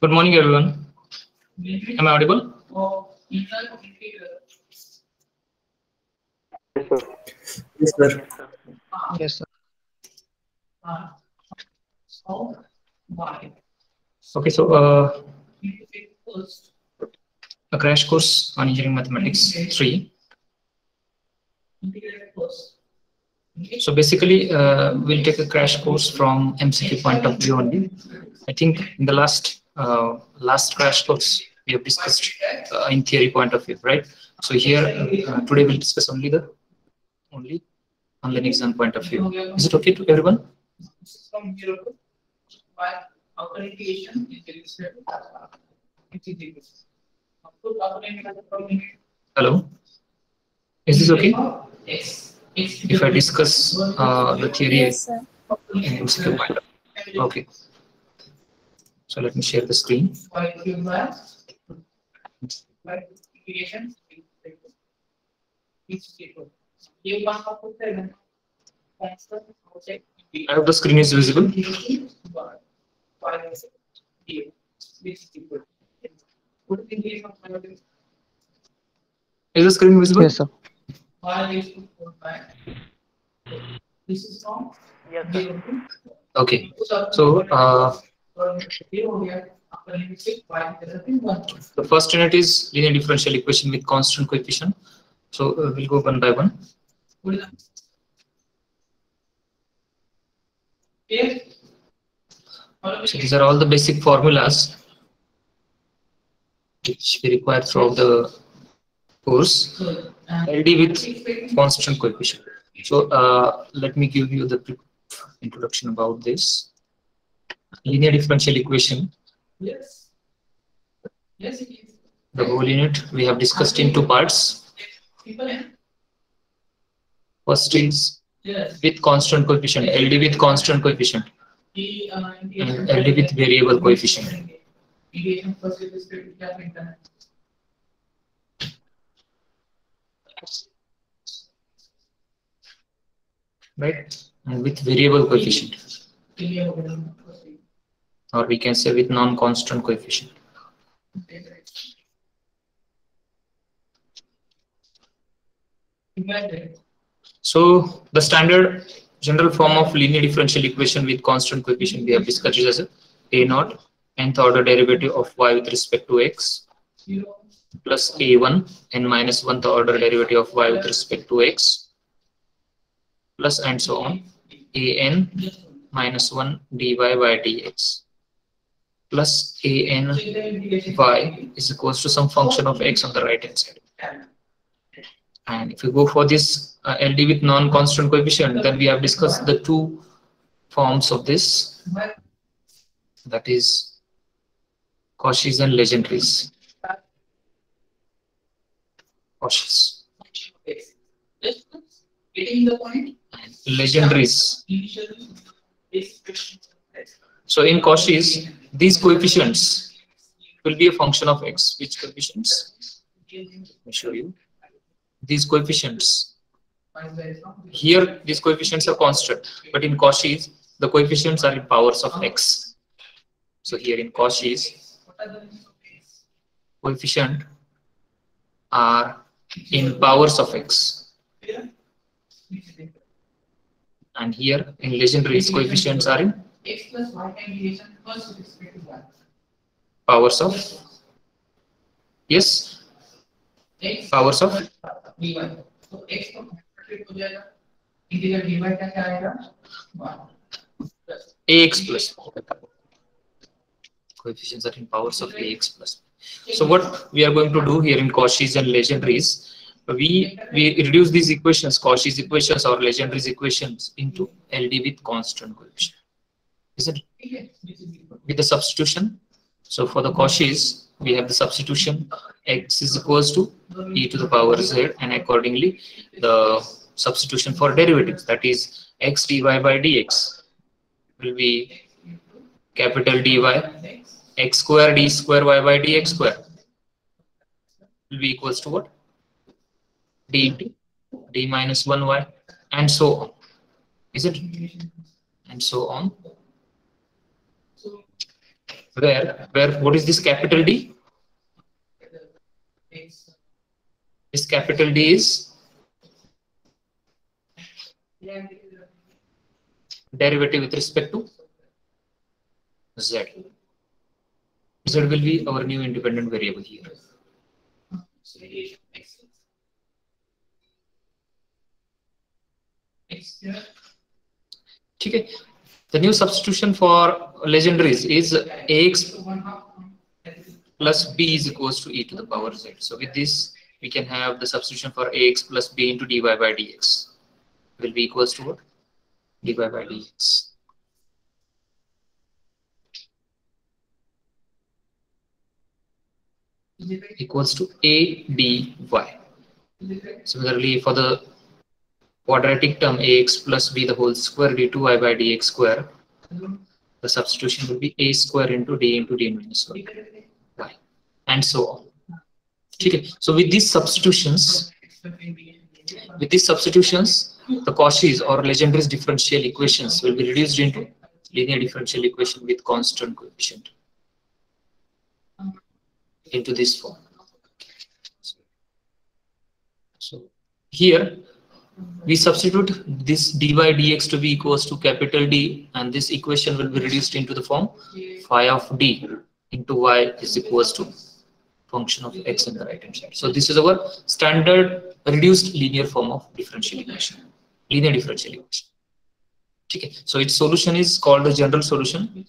Good morning, everyone. Am I audible? Yes, sir. Yes, sir. Okay, so a crash course on engineering mathematics 3. So basically, we'll take a crash course from MCQ point of view only. I think in the last crash course we have discussed in theory point of view, right? So here today we'll discuss only the online exam point of view. Is it okay to everyone? Hello, is this okay? If I discuss the theory Yes, sir. in MCQ point of view. Okay. So let me share the screen. I hope the screen is visible. Is the screen visible? Yes, sir. Okay. So the first unit is linear differential equation with constant coefficient. So we'll go one by one. So these are all the basic formulas which we require throughout the course. LD with constant coefficient. So let me give you the brief introduction about this. Linear differential equation. The whole unit we have discussed in two parts. First is with constant coefficient, LD with constant coefficient, and LD with variable coefficient. Right, and with variable coefficient, or we can say with non-constant coefficient. So the standard general form of linear differential equation with constant coefficient we have discussed is as a naught nth order derivative of y with respect to x plus a1 n minus 1th order derivative of y with respect to x plus and so on an minus 1 dy by dx plus an y is equals to some function of x on the right hand side. And if you go for this LD with non-constant coefficient, then we have discussed the two forms of this, that is Cauchy's and Legendre's. Cauchy's and Legendre's. So in Cauchy's, these coefficients will be a function of x. Which coefficients? Let me show you. These coefficients here, these coefficients are constant, but in Cauchy's the coefficients are in powers of x. So here in Cauchy's, coefficient are in powers of x, and here in Legendre's coefficients are in powers of, yes, powers of ax plus. Coefficients are in powers of ax plus. So what we are going to do here in Cauchy's and Legendre's, we reduce these equations, Cauchy's equations or Legendre's equations, into LD with constant coefficient. Is it with the substitution? So for the Cauchy's, we have the substitution x is equals to e to the power z, and accordingly the substitution for derivatives, that is x dy by dx, will be capital dy x square d square y by dx square will be equals to what? D into d minus 1y, and so on. Is it? And so on. where what is this capital D? This capital D is derivative with respect to Z. Z will be our new independent variable here. Okay. The new substitution for legendaries is ax plus b is equals to e to the power z. So with this, we can have the substitution for ax plus b into dy by dx will be equals to what? Dy by dx. Equals to a dy. Similarly, for the quadratic term ax plus b the whole square d2y by dx square, the substitution will be a square into d minus y, and so on. Okay. So with these substitutions, the Cauchy's or Legendre's differential equations will be reduced into linear differential equation with constant coefficient into this form. So here we substitute this dy dx to be equals to capital D, and this equation will be reduced into the form phi of d into y is equals to function of x in the right hand side. So this is our standard reduced linear form of differential equation, linear differential equation. Okay. So its solution is called the general solution,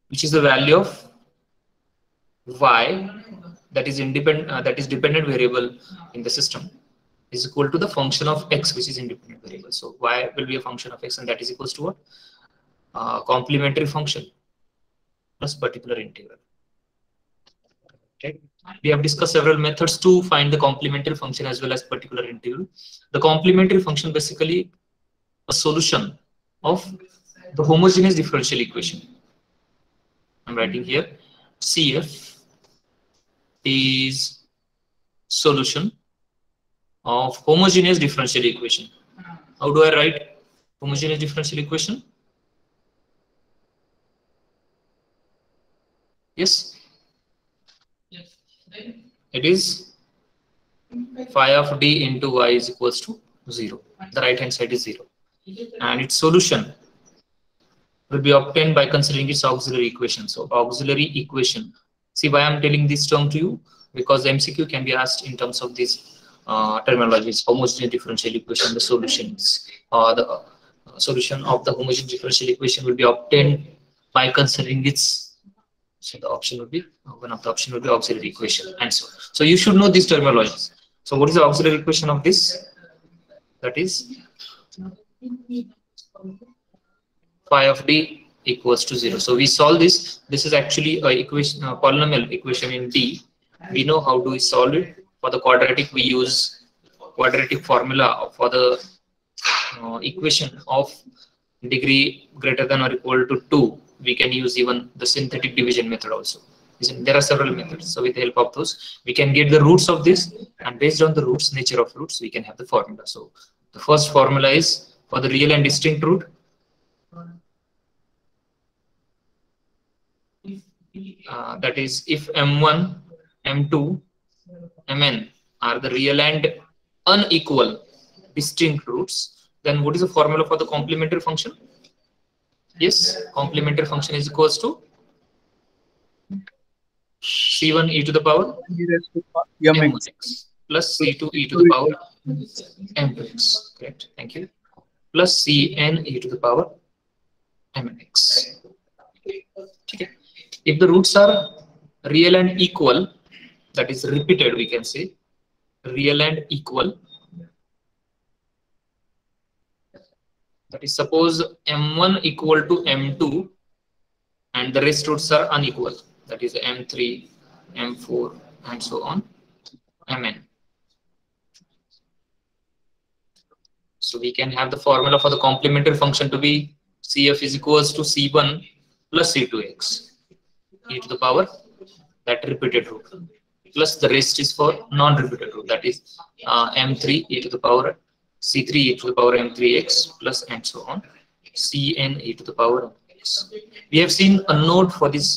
which is the value of y that is dependent variable in the system is equal to the function of x, which is independent variable. So y will be a function of x, and that is equals to what? Complementary function plus particular integral. Okay. We have discussed several methods to find the complementary function as well as particular integral. The complementary function basically a solution of the homogeneous differential equation. I'm writing here CF is solution of homogeneous differential equation. How do I write homogeneous differential equation? Yes. It is phi of d into y is equals to 0. The right hand side is 0. And its solution will be obtained by considering its auxiliary equation. So auxiliary equation. See why I'm telling this term to you? Because the MCQ can be asked in terms of these terminologies. Homogeneous differential equation, the solutions, the solution of the homogeneous differential equation will be obtained by considering its. So the option would be, one of the option would be auxiliary equation, and so on. So you should know these terminologies. So what is the auxiliary equation of this? That is phi of d equals to 0. So we solve this. This is actually a equation, polynomial equation in D. We know how do we solve it. For the quadratic, we use quadratic formula. For the equation of degree greater than or equal to 2, we can use even the synthetic division method also. There are several methods. So with the help of those, we can get the roots of this, and based on the roots, nature of roots, we can have the formula. So the first formula is for the real and distinct root. That is, if m1, m2, mn are the real and unequal distinct roots, then what is the formula for the complementary function? Yes, complementary function is equals to c1 e to the power mx plus c2 e to the power mx. Correct. Thank you. Plus cn e to the power mx. Okay. If the roots are real and equal, that is repeated, we can say real and equal. That is, suppose m1 equal to m2 and the rest roots are unequal. That is m3, m4 and so on, mn. So we can have the formula for the complementary function to be CF is equals to C1 plus C2x e to the power that repeated root, plus the rest is for non-repeated root, that is m3 e to the power C3 e to the power m3x plus and so on. Cn e to the power x. We have seen a node for this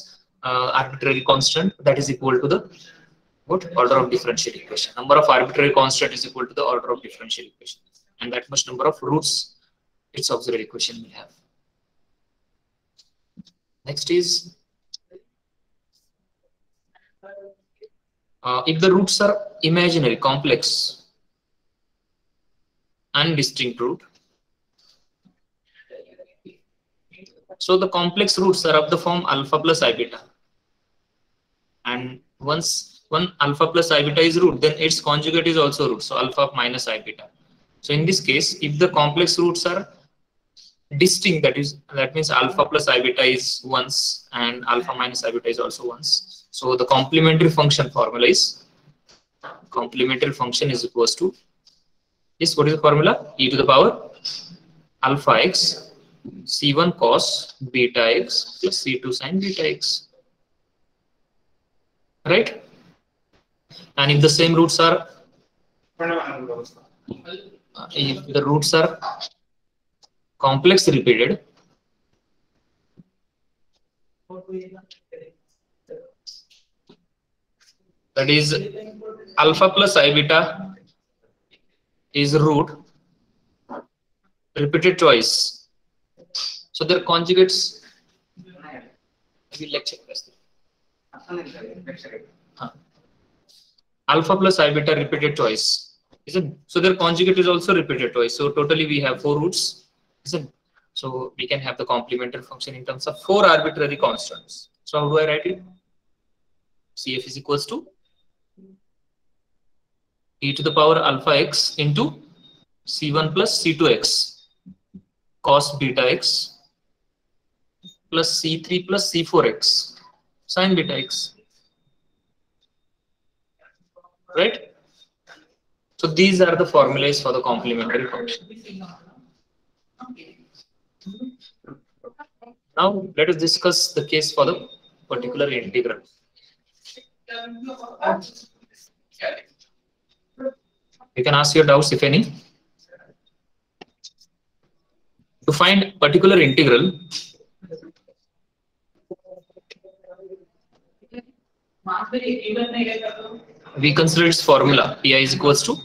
arbitrary constant that is equal to the what order of differential equation. Number of arbitrary constant is equal to the order of differential equation, and that much number of roots its auxiliary equation will have. Next is if the roots are imaginary, complex, and distinct root. So the complex roots are of the form alpha plus I beta, and once one alpha plus I beta is root, then its conjugate is also root, so alpha minus I beta. So in this case, if the complex roots are distinct, that means alpha plus I beta is once and alpha minus I beta is also once. So the complementary function formula is equals to this. What is the formula? E to the power alpha x c1 cos beta x plus c2 sin beta x, right? And if the same roots are if the roots are complex repeated, that is alpha plus I beta is root repeated twice, so their conjugates alpha plus I beta repeated twice, isn't it? So their conjugate is also repeated twice, so totally we have 4 roots, isn't it? So we can have the complementary function in terms of 4 arbitrary constants. So how do I write it? Cf is equals to e to the power alpha x into c1 plus c2x cos beta x plus c3 plus c4x sin beta x, right? So these are the formulas for the complementary function. Now let us discuss the case for the particular integral. You can ask your doubts if any. To find particular integral, we consider its formula. Pi is equals to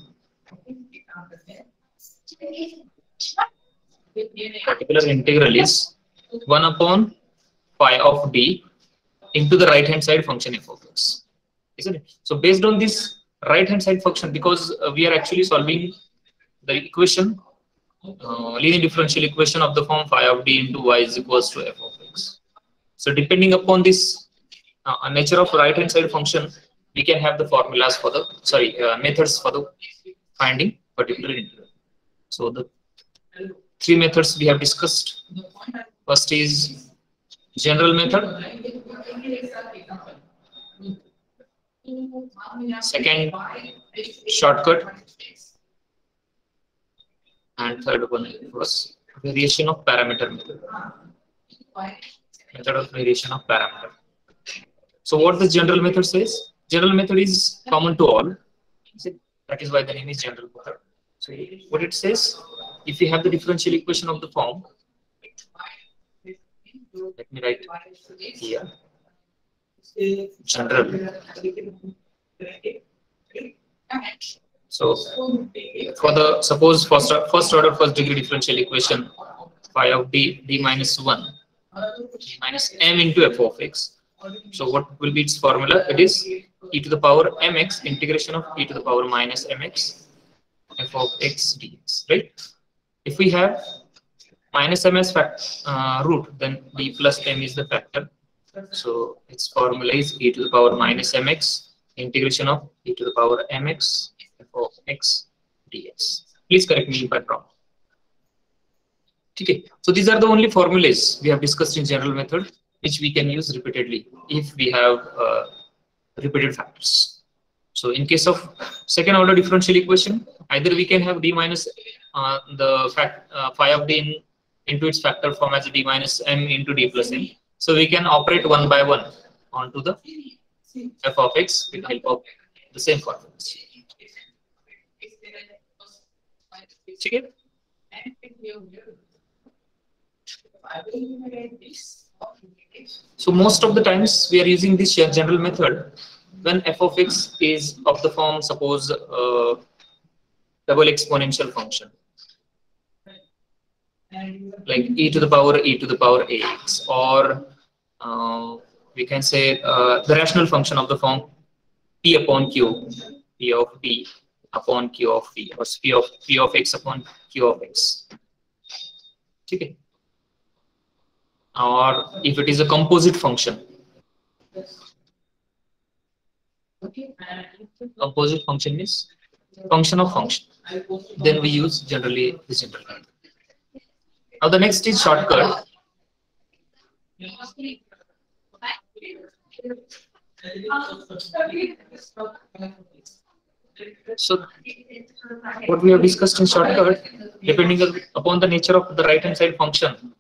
particular integral is 1 upon phi of d into the right hand side function f of x, isn't it? So based on this right hand side function, because we are actually solving the equation linear differential equation of the form phi of d into y is equals to f of x. So depending upon this nature of right hand side function, we can have the formulas for the methods for the finding particular integral. So the 3 methods we have discussed. First is general method, second shortcut, and third one was variation of parameter method. Method of variation of parameter. So what the general method says? General method is common to all. That is why the name is general method. So what it says, if you have the differential equation of the form, let me write here, general. So for the suppose first order first degree differential equation phi of d minus 1 minus m into f of x. So what will be its formula? It is e to the power mx integration of e to the power minus mx f of x dx, right? If we have minus m as root, then d plus m is the factor. So its formula is e to the power minus mx integration of e to the power mx f of x dx. Please correct me if I'm wrong. Okay. So these are the only formulas we have discussed in general method, which we can use repeatedly if we have repeated factors. So in case of second order differential equation, either we can have d minus phi of d into its factor form as d minus m into d plus m. So we can operate one by one onto the f of x with help of the same formulas. Okay. So most of the times we are using this general method when f of x is of the form, suppose double exponential function like e to the power ax, or we can say the rational function of the form p upon q, p of p upon q of p, or p of x upon q of x. Okay. Or if it is a composite function, composite function is function of function, then we use generally this general method. Now the next is shortcut. So what we have discussed in shortcut, depending upon the nature of the right hand side function,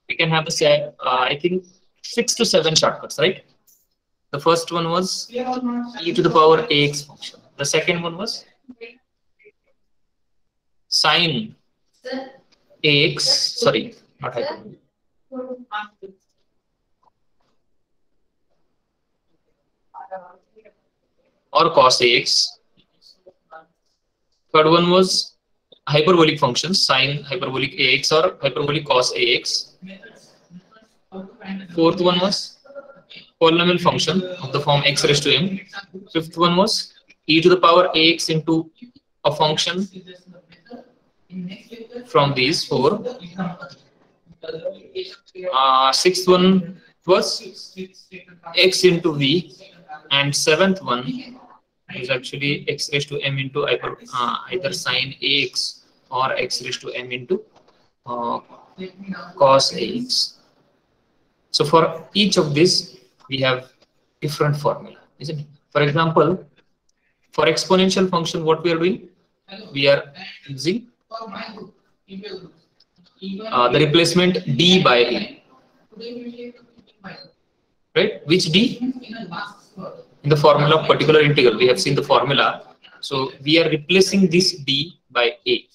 we can have I think 6 to 7 shortcuts, right? The first one was e to the power ax function. The second one was sine ax, sorry, not hyperbolic. Or cos ax. Third one was hyperbolic function, sine hyperbolic ax or hyperbolic cos ax. Fourth one was polynomial function of the form x raised to m. Fifth one was e to the power ax into a function from these four. Sixth one was x into v, and seventh one is actually x raised to m into either sine ax or x raised to m into cos ax. So for each of these, we have different formula, isn't it? For example, for exponential function, what we are doing? We are using the replacement d by a. Right? Which d? In the formula of particular integral, we have seen the formula. So we are replacing this d by a.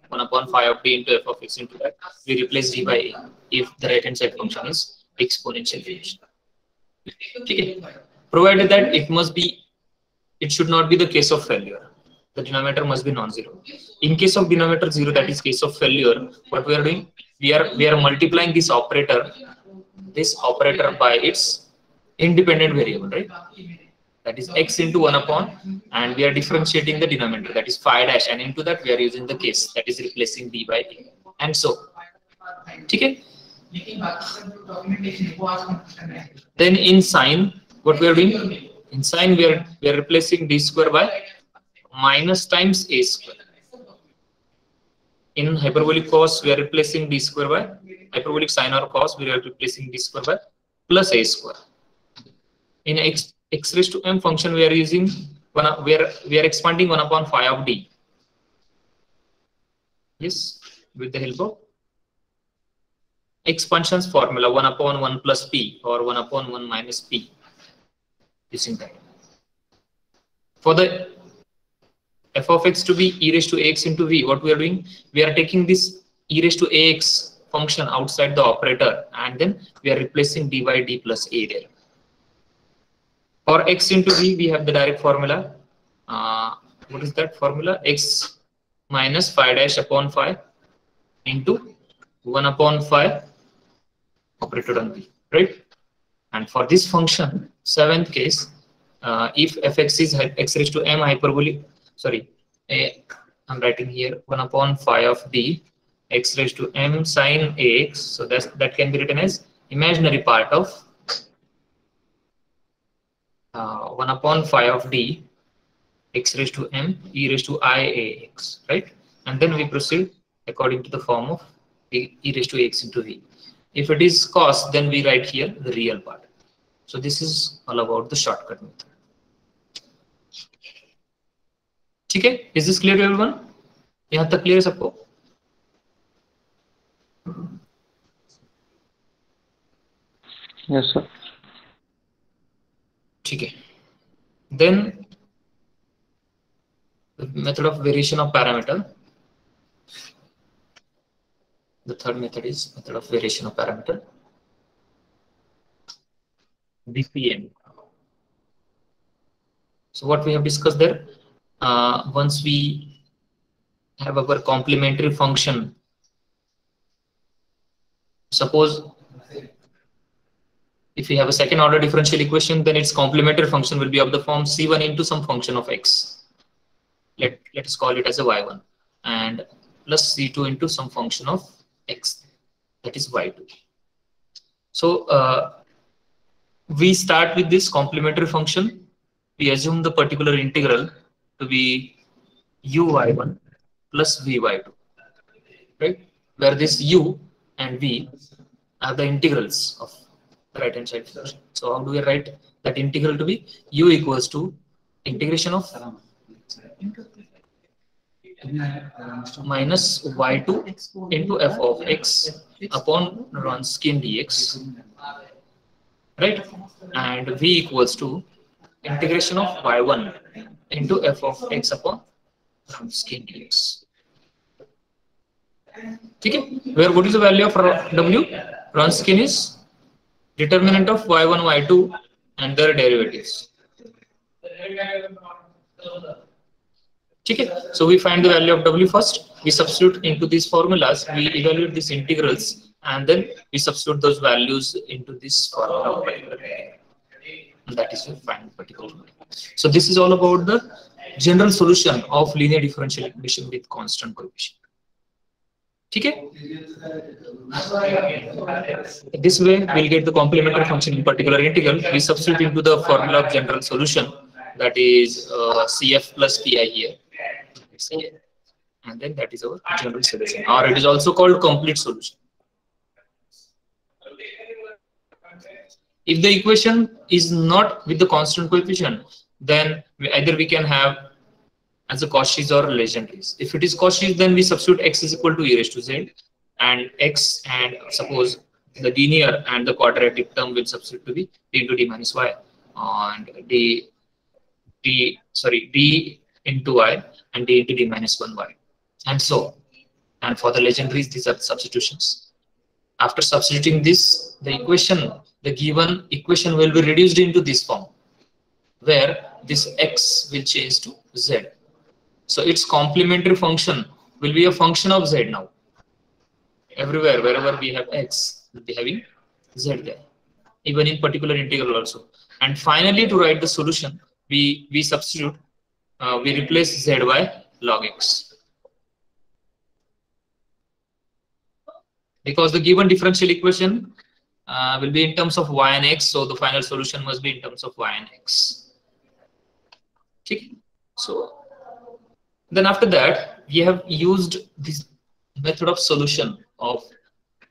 1 upon phi of d into f of x into that. We replace d by a if the right hand side function is exponential function. Okay. Provided that it should not be the case of failure. The denominator must be non-zero. In case of denominator 0, that is case of failure, what we are doing? We are multiplying this operator by its independent variable, right? That is x into 1 upon, and we are differentiating the denominator, that is phi dash, and into that we are using the case that is replacing d by a, and so. Okay. Then in sine, what we are doing? In sine, we are replacing d square by minus times a square. In hyperbolic cos, we are replacing d square by hyperbolic sine or cos, we are replacing d square by plus a square. In x raised to m function, we are using we are expanding 1 upon phi of d. Yes, with the help of expansions formula, 1 upon 1 plus p or 1 upon 1 minus p. Using that. For the f of x to be e raised to ax into v, what we are doing? We are taking this e raised to ax function outside the operator, and then we are replacing d by d plus a there. For x into v, we have the direct formula. What is that formula? X minus phi dash upon phi into 1 upon phi operated on v, right? And for this function, seventh case, if fx is x raised to m hyperbolic, sorry, I'm writing here 1 upon phi of d x raised to m sine ax, so that can be written as imaginary part of 1 upon phi of d x raised to m e raised to I ax, right? And then we proceed according to the form of e raised to ax into v. If it is cos, then we write here the real part. So this is all about the shortcut method. Okay, is this clear to everyone? यहाँ तक clear है सबको? Yes, sir. Okay. Then the method of variation of parameter. The third method is method of variation of parameter, VPN. So what we have discussed there, once we have our complementary function, suppose if we have a second order differential equation, then its complementary function will be of the form C1 into some function of X. Let us call it as a Y1, and plus C2 into some function of X, that is Y2. So we start with this complementary function. We assume the particular integral to be uy1 plus vy2, right? Where this u and v are the integrals of the right hand side function. So how do we write that integral to be? U equals to integration of minus y2 into f of x upon Wronskian dx, right? And v equals to integration of y1 into f of x upon Wronskian dx. Okay, where what is the value of w? Wronskian is determinant of y1, y2 and their derivatives. Okay, so we find the value of w first, we substitute into these formulas, we evaluate these integrals, and then we substitute those values into this formula. And that is your final particular. So this is all about the general solution of linear differential equation with constant coefficient. Okay? This way we'll get the complementary function in particular integral. We substitute into the formula of general solution, that is CF plus PI here. And then that is our general solution, or it is also called complete solution. If the equation is not with the constant coefficient, then either we can have as a Cauchy's or Legendre's. If it is Cauchy's, then we substitute x is equal to e raised to z, and x, and suppose the linear and the quadratic term will substitute to be d into d minus y, and d into y and d into d minus 1y, and so. And for the Legendre's, these are the substitutions. After substituting this, the given equation will be reduced into this form, where this x will change to z. So its complementary function will be a function of z now. Everywhere, wherever we have x, we'll be having z there, even in particular integral also. And finally, to write the solution, we substitute, we replace z by log x. Because the given differential equation will be in terms of y and x, so the final solution must be in terms of y and x. Okay. So then after that, we have used this method of solution of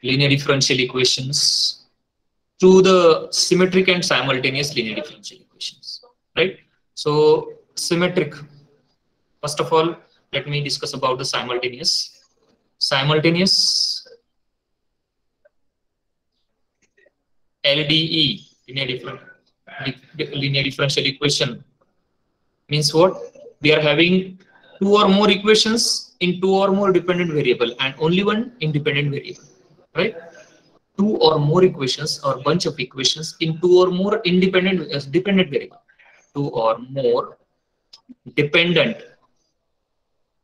linear differential equations to the symmetric and simultaneous linear differential equations, right? So symmetric, first of all, let me discuss about the simultaneous. Simultaneous LDE, linear differential equation, means what? We are having two or more equations in two or more dependent variable and only one independent variable, right? Two or more equations or bunch of equations in two or more dependent variable. Two or more dependent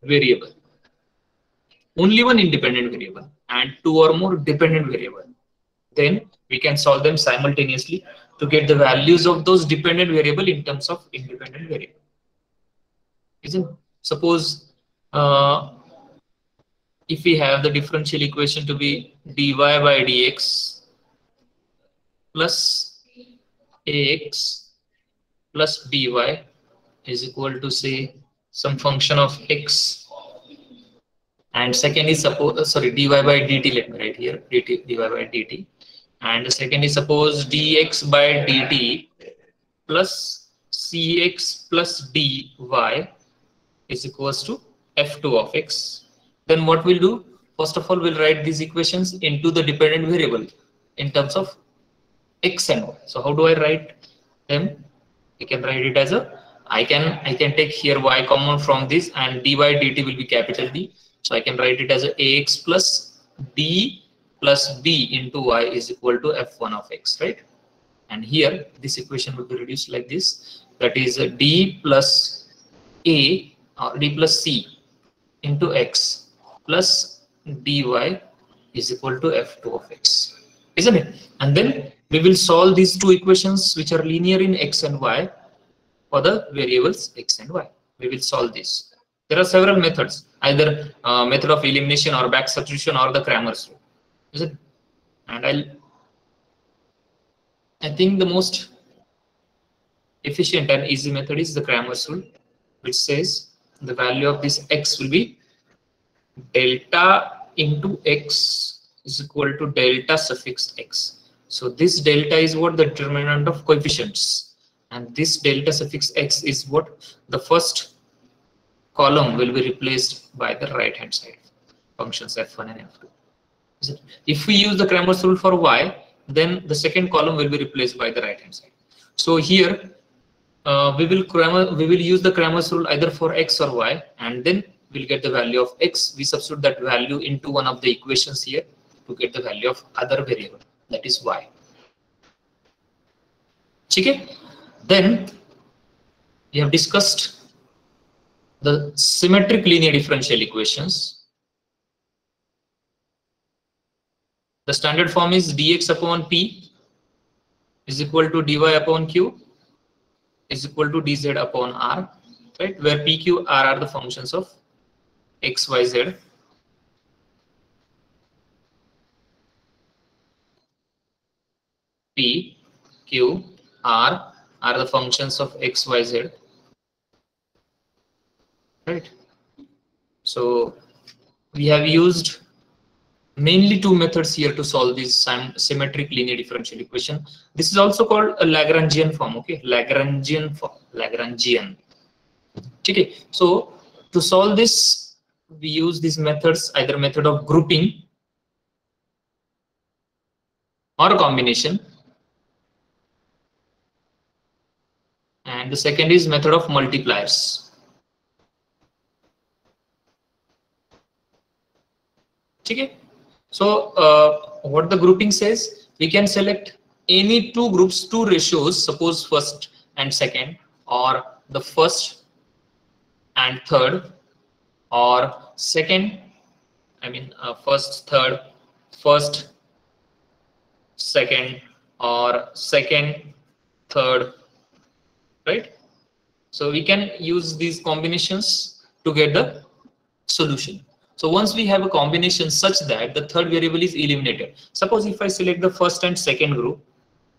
variable. Only one independent variable and two or more dependent variable. Then we can solve them simultaneously to get the values of those dependent variable in terms of independent variable. Isn't? Suppose if we have the differential equation to be dy by dx plus ax plus by is equal to, say, some function of x, and second is suppose dy by dt, let me write here dy by dt, and the second is suppose dx by dt plus cx plus dy is equals to f2 of x. Then what we'll do, first of all, we'll write these equations into the dependent variable in terms of x and y. So how do I write them? I can write it as I can take here y common from this, and dy dt will be capital D. So I can write it as ax plus d plus b into y is equal to f1 of x, right? And here this equation will be reduced like this, that is d plus a or d plus c into x plus dy is equal to f2 of x, isn't it? And then we will solve these two equations which are linear in x and y for the variables x and y. We will solve this. There are several methods, either method of elimination or back substitution or the Cramer's rule, is it? And I think the most efficient and easy method is the Cramer's rule, which says the value of this x will be delta into x is equal to delta suffix x. So this delta is what the determinant of coefficients, and this delta suffix x is what the first column will be replaced by the right hand side functions f1 and f2. If we use the Cramer's rule for y, then the second column will be replaced by the right hand side. So here we will use the Cramer's rule either for x or y, and then we'll get the value of x. We substitute that value into one of the equations here to get the value of other variable, that is y. Okay. Then we have discussed the symmetric linear differential equations. The standard form is dx upon p is equal to dy upon q is equal to dz upon r, right? Where p, q, r are the functions of x, y, z. P, q, r are the functions of x, y, z, right? So we have used mainly two methods here to solve this symmetric linear differential equation. This is also called a Lagrangian form, okay? Lagrangian form, Lagrangian. Okay, so to solve this, we use these methods, either method of grouping or combination, and the second is method of multipliers. Okay. So what the grouping says, we can select any two groups, two ratios, suppose first and second, or the first and third, or second, first, third, first, second, or second, third, right? So we can use these combinations to get the solution. So once we have a combination such that the third variable is eliminated, suppose if I select the first and second group,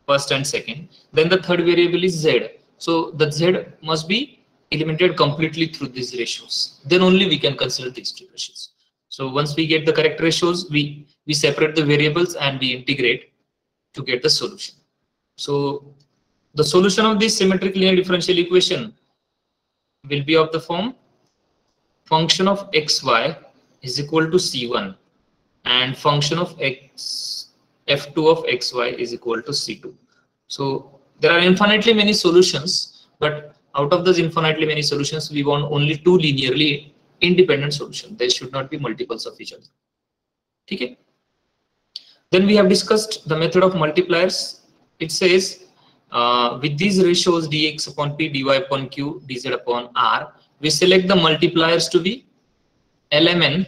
first and second, then the third variable is z. So the z must be eliminated completely through these ratios. Then only we can consider these two ratios. So once we get the correct ratios, we separate the variables and we integrate to get the solution. So the solution of this symmetric linear differential equation will be of the form function of xy is equal to c1 and function of f2 of xy is equal to c2. So there are infinitely many solutions, but out of those infinitely many solutions, we want only two linearly independent solutions. There should not be multiples of each other. Okay. Then we have discussed the method of multipliers. It says with these ratios dx upon p, dy upon q, dz upon r, we select the multipliers to be LMN,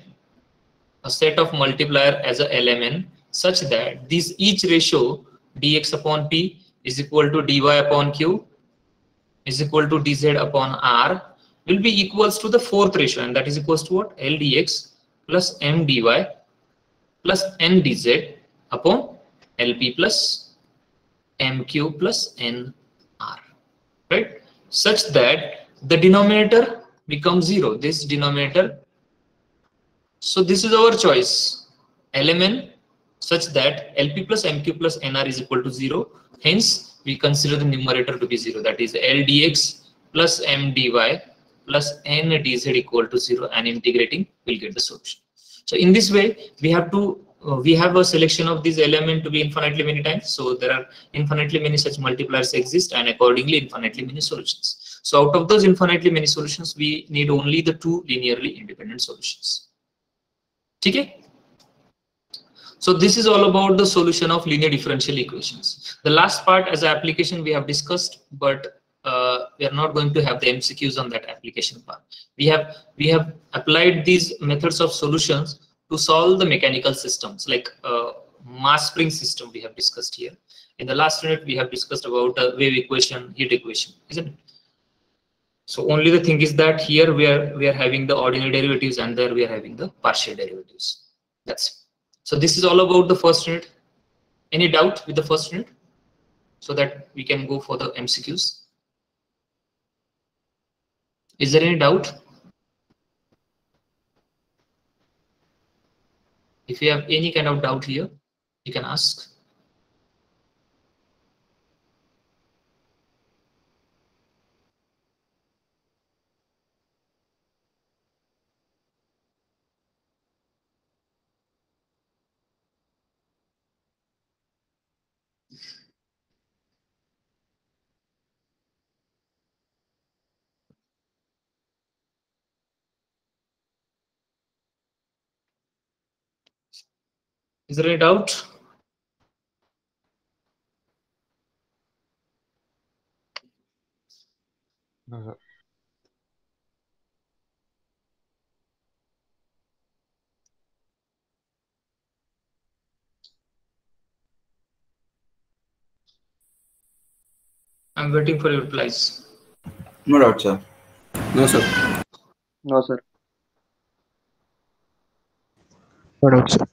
a set of multiplier as a LMN, such that this each ratio dx upon p is equal to dy upon q is equal to dz upon r will be equals to the fourth ratio, and that is equals to what? L dx plus m dy plus n dz upon lp plus mq plus n r, right? Such that the denominator becomes 0. This denominator. So this is our choice, LMN, such that LP plus MQ plus NR is equal to 0. Hence, we consider the numerator to be 0. That is LDX plus MDY plus NDZ equal to 0, and integrating will get the solution. So in this way, we have a selection of these elements to be infinitely many times. So there are infinitely many such multipliers exist, and accordingly infinitely many solutions. So out of those infinitely many solutions, we need only the two linearly independent solutions. Okay. So this is all about the solution of linear differential equations. The last part as an application we have discussed, but we are not going to have the MCQs on that application part. We have applied these methods of solutions to solve the mechanical systems, like mass spring system we have discussed here. In the last unit we have discussed about wave equation, heat equation, isn't it? So only the thing is that here we are having the ordinary derivatives, and there we are having the partial derivatives. That's it. So this is all about the first unit. Any doubt with the first unit? So that we can go for the MCQs. Is there any doubt? If you have any kind of doubt here, you can ask. Is there any doubt? No, sir. I'm waiting for your replies. No doubt, sir. No, sir. No, sir. No doubt, sir.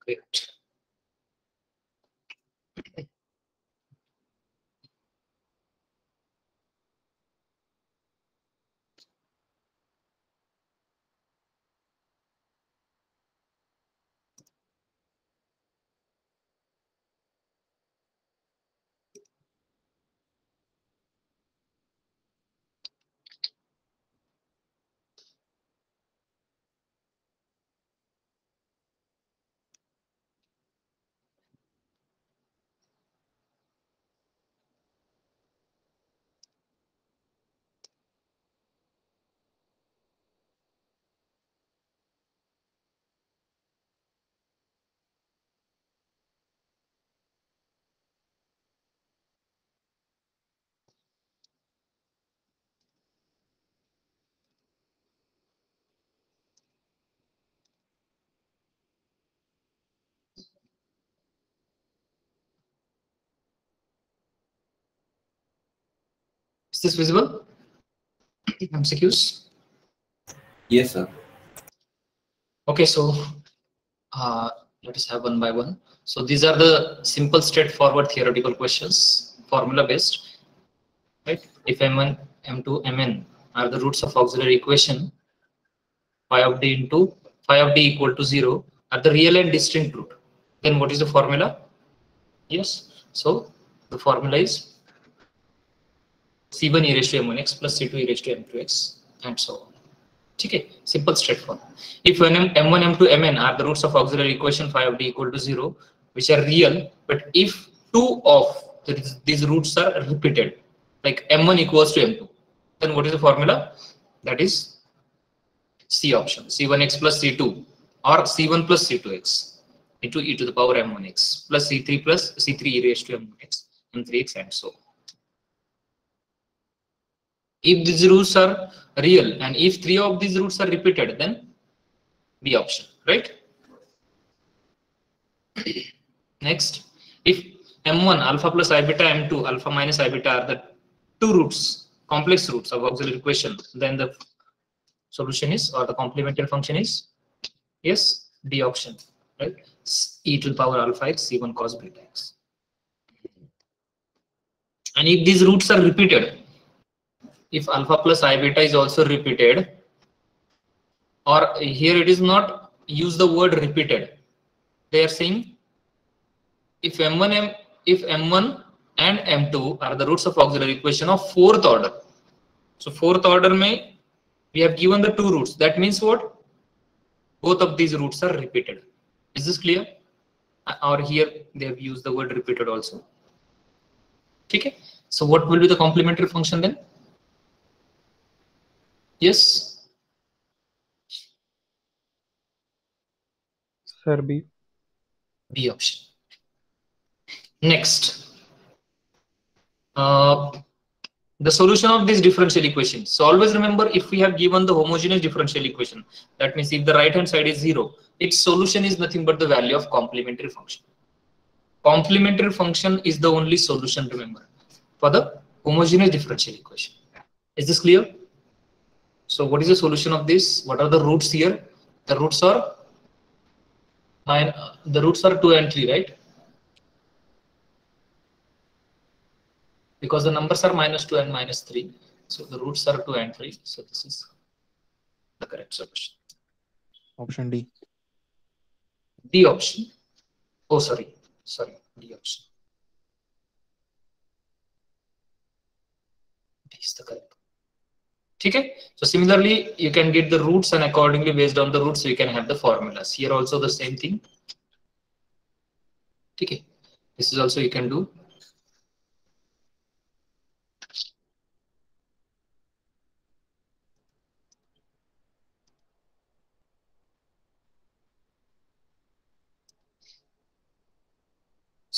Great. Is this visible? MCQs? Yes, sir. Okay, so let us have one by one. So these are the simple, straightforward theoretical questions, formula based, right? If m1, m2, mn are the roots of auxiliary equation, phi of d into phi of d equal to 0 are the real and distinct root, then what is the formula? Yes, so the formula is c1 e raised to m1x plus c2 e raised to m2x and so on. Okay, simple, straightforward. If m1, m2, mn are the roots of auxiliary equation phi of d equal to 0, which are real, but if two of these roots are repeated, like m1 equals to m2, then what is the formula? That is C option, c1x plus c2 or c1 plus c2x into e to the power m1x plus c3 plus c3 e raised to m1x, m3x and so on. If these roots are real and if three of these roots are repeated, then B option, right? Next, if m1 alpha plus I beta, m2 alpha minus I beta are the two roots, complex roots of auxiliary equation, then the solution is, or the complementary function is, yes, D option, right? E to the power alpha x c1 cos beta x. And if these roots are repeated, if alpha plus I beta is also repeated, or here it is not use the word repeated, they are saying if M1 and M2 are the roots of auxiliary equation of fourth order. So fourth order may we have given the two roots. That means what? Both of these roots are repeated. Is this clear? Or here they have used the word repeated also. Okay. So what will be the complementary function then? Yes. Sir, B. B option. Next. The solution of this differential equation. So always remember, if we have given the homogeneous differential equation, that means if the right hand side is 0, its solution is nothing but the value of complementary function. Complementary function is the only solution, remember, for the homogeneous differential equation. Is this clear? So what is the solution of this? What are the roots here? The roots are 2 and 3, right? Because the numbers are -2 and -3, so the roots are 2 and 3. So this is the correct solution. Option D. D option. Oh, sorry, D option. D is the correct. Okay. So similarly, you can get the roots, and accordingly, based on the roots, you can have the formulas. Here also the same thing. Okay. This is also you can do.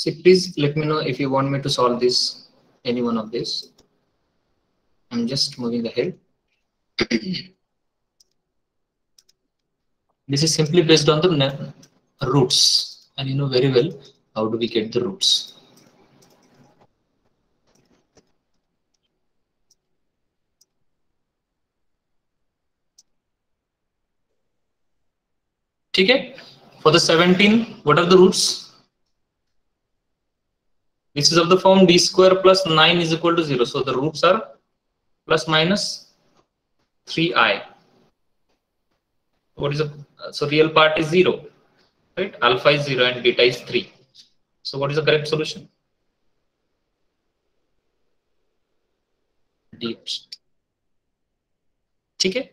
So please let me know if you want me to solve this, any one of this. I'm just moving ahead. This is simply based on the roots, and you know very well how do we get the roots. Okay. For the 17, what are the roots? This is of the form d square plus 9 is equal to 0. So the roots are plus minus 3i. What is the so real part is 0, right? Alpha is 0 and beta is 3. So what is the correct solution? D option. Okay.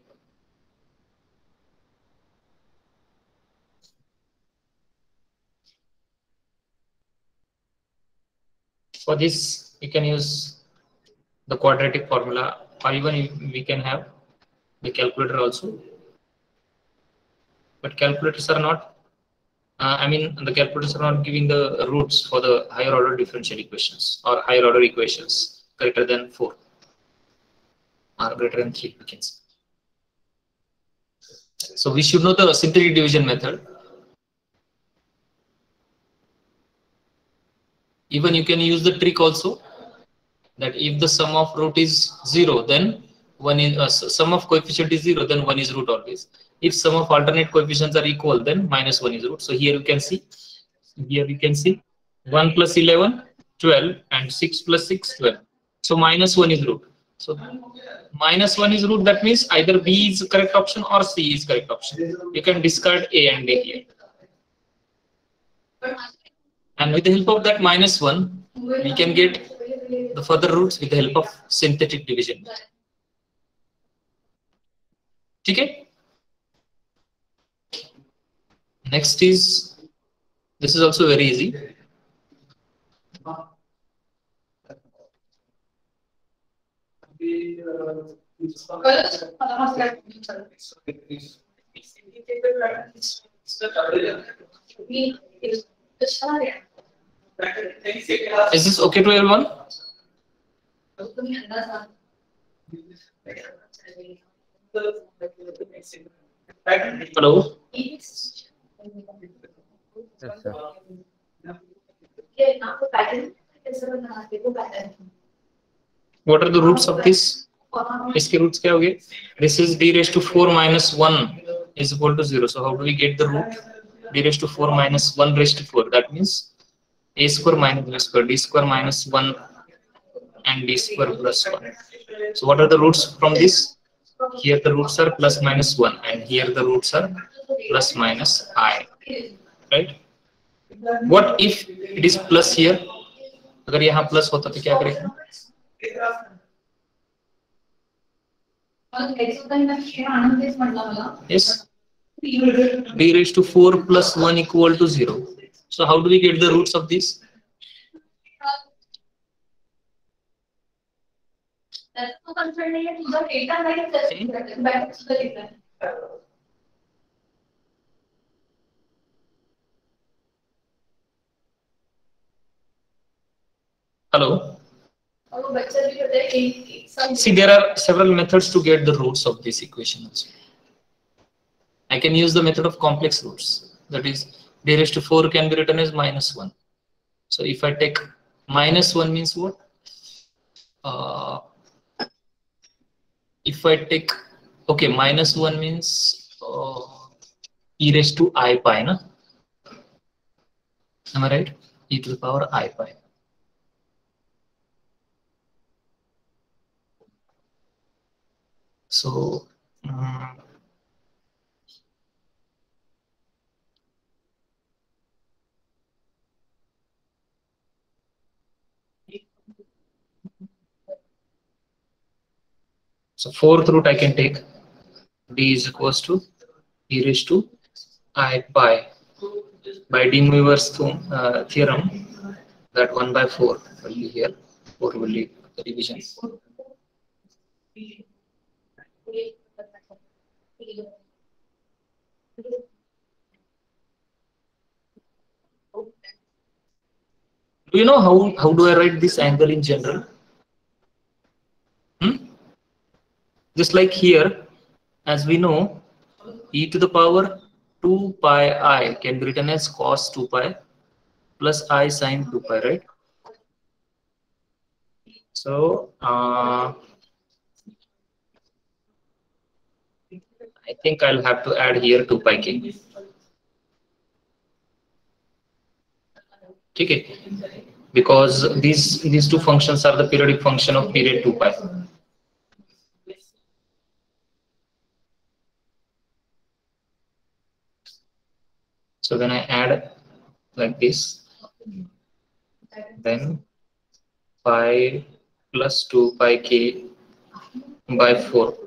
For this, you can use the quadratic formula, or even we can have the calculator also. But calculators are not, the calculators are not giving the roots for the higher order differential equations or higher order equations greater than 4 or greater than 3, we can say. So we should know the synthetic division method. Even you can use the trick also, that if the sum of root is 0, then one is sum of coefficient is 0, then 1 is root always. If sum of alternate coefficients are equal, then -1 is root. So here you can see, 1 plus 11, 12, and 6 plus 6, 12. So -1 is root. So -1 is root. That means either B is correct option or C is correct option. You can discard A and A here. And with the help of that -1, we can get the further roots with the help of synthetic division. Okay. Next is, this is also very easy. Is this okay to everyone? Hello? Yes, sir. What are the roots of this? इसके roots क्या होंगे? This is d raised to 4 minus 1 is equal to 0. So how do we get the root? D raised to 4 minus 1 raised to 4. That means a square minus b square, d square minus 1 and d square plus 1. So what are the roots from this? Here the roots are plus minus 1 and here the roots are plus minus I, right? What if it is plus here? अगर यहाँ plus होता तो क्या करेगा? Yes. D raised to 4 plus 1 equal to 0. So how do we get the roots of this? Hello. See, there are several methods to get the roots of this equation also. I can use the method of complex roots. That is, d raised to 4 can be written as minus 1. So if I take minus 1 means what? If I take, okay, minus 1 means e raised to I pi, na? Am I right? E to the power I pi. So, so fourth root I can take d is equals to e raised to I pi by de Moivre's theorem, that 1 by 4 will be here, 4 will be the division. Do you know how do I write this angle in general? Just like here, as we know, e to the power 2 pi I can be written as cos 2 pi plus I sin 2 pi, right? So I think I'll have to add here 2 pi k. Okay, because these two functions are the periodic function of period 2 pi. So when I add like this, then pi plus 2 pi k by 4,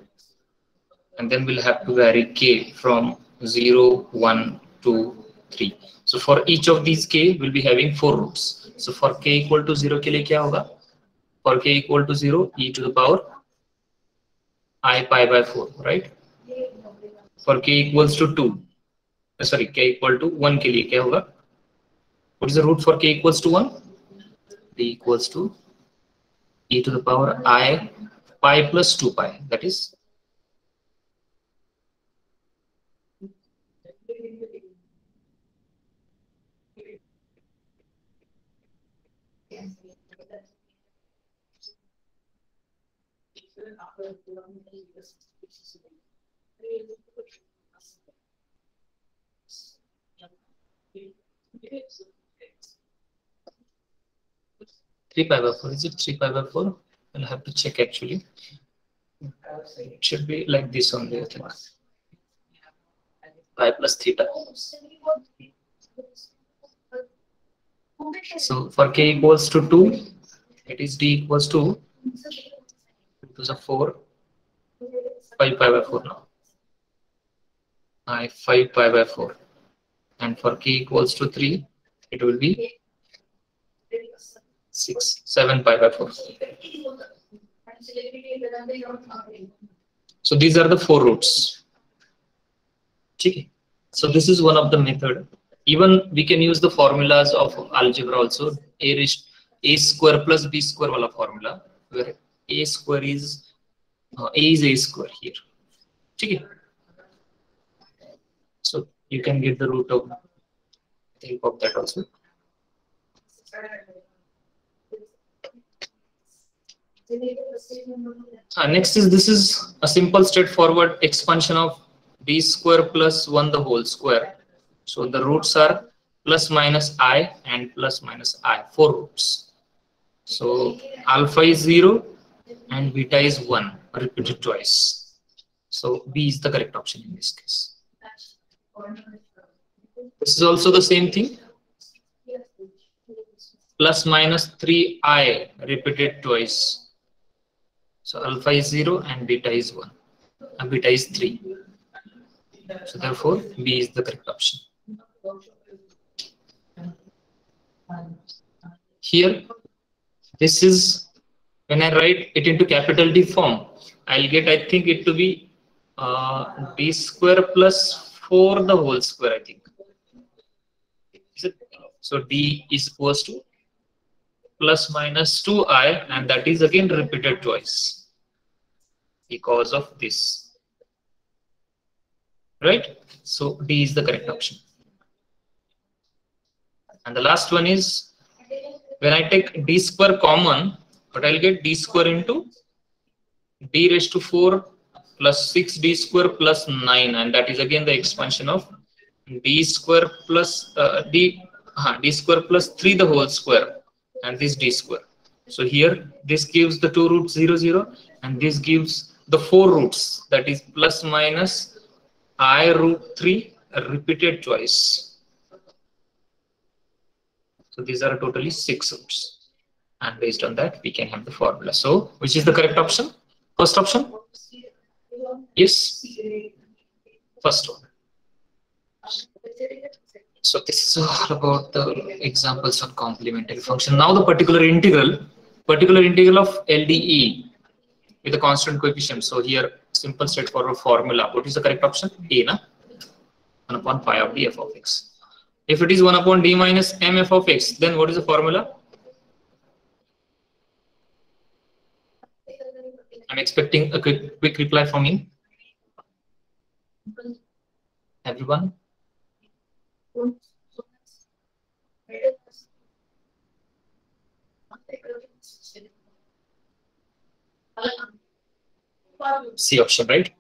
and then we'll have to vary k from 0, 1, 2, 3. So for each of these k, we'll be having 4 roots. So for k equal to 0 के लिए क्या होगा? For k equal to 0, e to the power I pi by 4, right? For k equals to 2, sorry, k equal to 1 के लिए क्या होगा? What is the root for k equals to 1? d equals to e to the power I pi plus 2 pi, that is 3 pi by 4. Is it 3 pi by 4? I'll have to check actually. It should be like this only, I think. Pi plus theta. So for k equals to 2, it is d equals to 2 to the 4, 5 pi by 4 now. I 5 pi by 4. And for k equals to 3, it will be 7 pi by 4. So these are the 4 roots. Okay. So this is one of the method. Even we can use the formulas of algebra also. A square plus b square wala formula, where a square is a square here. Okay. So you can get the root of that also. Next is, this is a simple straightforward expansion of b square plus 1 the whole square. So the roots are plus minus I and plus minus I, 4 roots. So alpha is 0 and beta is 1, repeated twice. So B is the correct option in this case. This is also the same thing. Plus minus 3i repeated twice. So alpha is 0 and beta is 1. And beta is 3. So therefore B is the correct option. Here, this is when I write it into capital D form, I'll get, I think it to be d square plus 4 the whole square, I think. Is it? So D is equals to plus minus 2i, and that is again repeated twice because of this. Right? So D is the correct option. And the last one is when I take d square common, but I'll get d square into d raised to 4 plus 6d square plus 9, and that is again the expansion of d square plus d square plus 3 the whole square, and this d square. So here this gives the 2 roots 0, 0, and this gives the 4 roots, that is plus minus I root 3 repeated twice. So these are totally 6 roots, and based on that we can have the formula. So which is the correct option? First option? Yes, first one. So this is all about the examples on complementary function. Now the particular integral of LDE with a constant coefficient. So here simple straightforward formula. What is the correct option? A, na? 1 upon phi of d f of x. If it is 1 upon d minus m f of x, then what is the formula? I'm expecting a quick reply from you. Everyone? C option, right?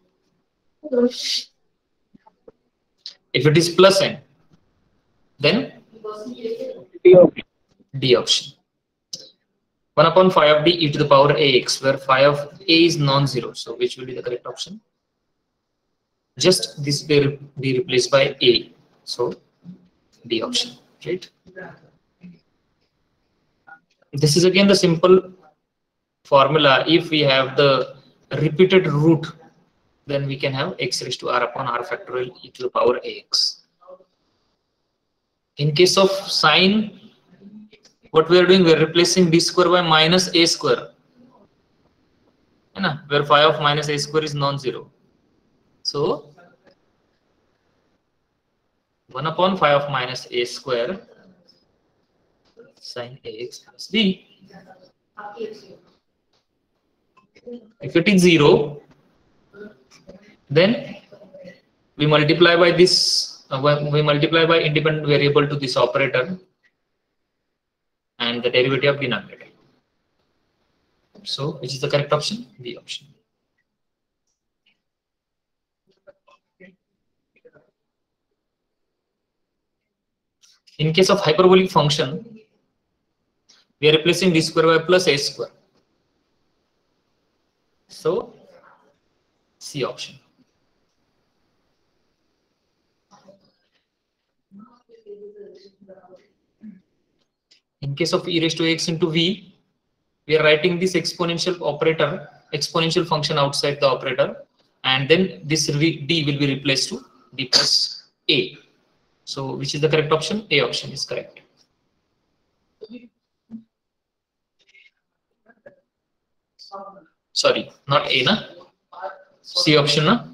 If it is plus n, then D option. 1 upon phi of d e to the power ax, where phi of a is non-zero. So which will be the correct option? Just this will be replaced by a. So D option, right? This is again the simple formula. If we have the repeated root, then we can have x raised to r upon r factorial e to the power ax. In case of sine, what we are doing, we are replacing d square by minus a square, where phi of minus a square is non-zero. So 1 upon phi of minus a square sine ax plus b. If it is 0, then we multiply by this, we multiply by independent variable to this operator and the derivative of denominator. So which is the correct option? B option. In case of hyperbolic function, we are replacing d square by plus a square. So C option. In case of e raised to x into v, we are writing this exponential operator, exponential function outside the operator, and then this d will be replaced to d plus a. So which is the correct option? A option is correct. Sorry, not A, na? C option, na?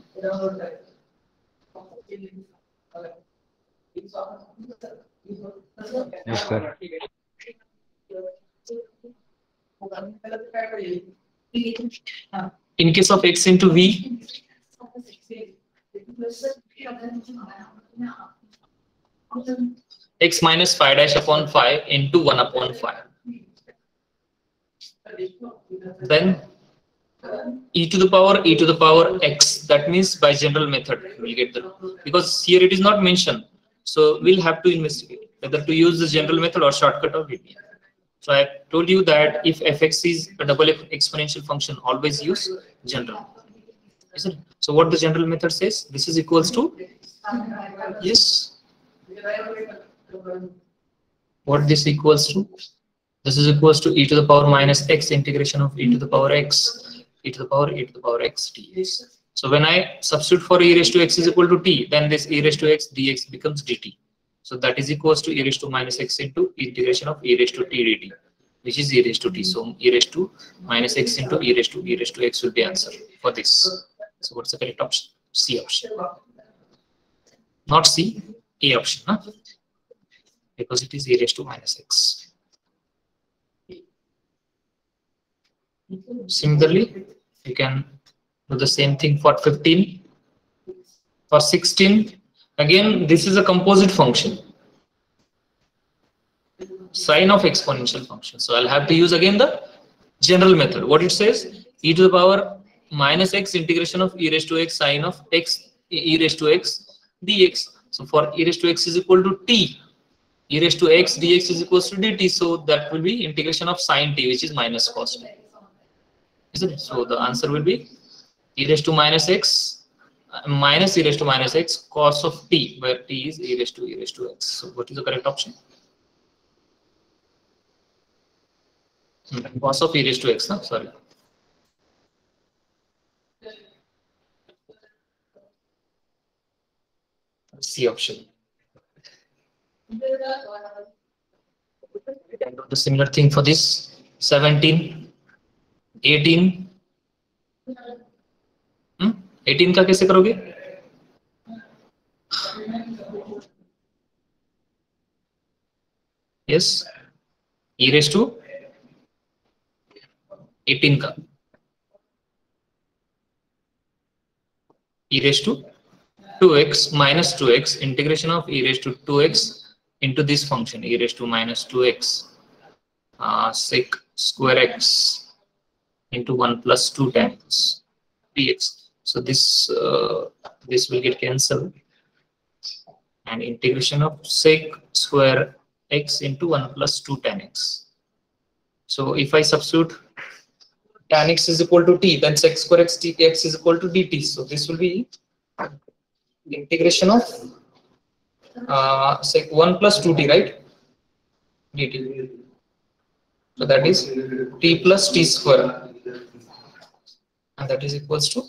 Yes, sir. In case of x into v, x minus phi dash upon phi into 1 upon phi. Then e to the power x, that means by general method we'll get the, because here it is not mentioned, so we'll have to investigate whether to use the general method or shortcut or linear. So I told you that if fx is a double exponential function, always use general. Isn't it? So what the general method says, this is equals to, yes, what this equals to, this is equals to e to the power minus x integration of e to the power x, e to the power x dx. So when I substitute for e raised to x is equal to t, then this e raised to x dx becomes dt. So that is equals to e raised to minus x into integration of e raised to t dt, which is e raised to t. So e raised to minus x into e raised to x will be answer for this. So what's the correct option? C option. Not C, A option, huh? Because it is e raised to minus x. Similarly, you can do the same thing for 15. For 16, again, this is a composite function. Sine of exponential function. So I'll have to use again the general method. What it says, e to the power minus x integration of e raised to x sine of x e raised to x dx. So for e raised to x is equal to t, e raised to x dx is equals to dt. So that will be integration of sine t, which is minus cos t. Isn't it? So the answer will be e raised to minus x minus e raised to minus x cos of t, where t is e raised to x. So what is the correct option? Cos of e raised to x, no? Sorry. C option. We can do the similar thing for this. 17, 18. 18 का कैसे करोगे? Yes, e raised to 18 का e raised to 2x minus 2x integration of e raised to 2x into this function e raised to minus 2x sec square x into 1 plus 2 times dx. So this this will get cancelled, and integration of sec square x into 1 plus 2 tan x. So if I substitute tan x is equal to t, then sec square x dx is equal to dt. So this will be the integration of sec 1 plus 2t, right? Dt. So that is t plus t square, and that is equals to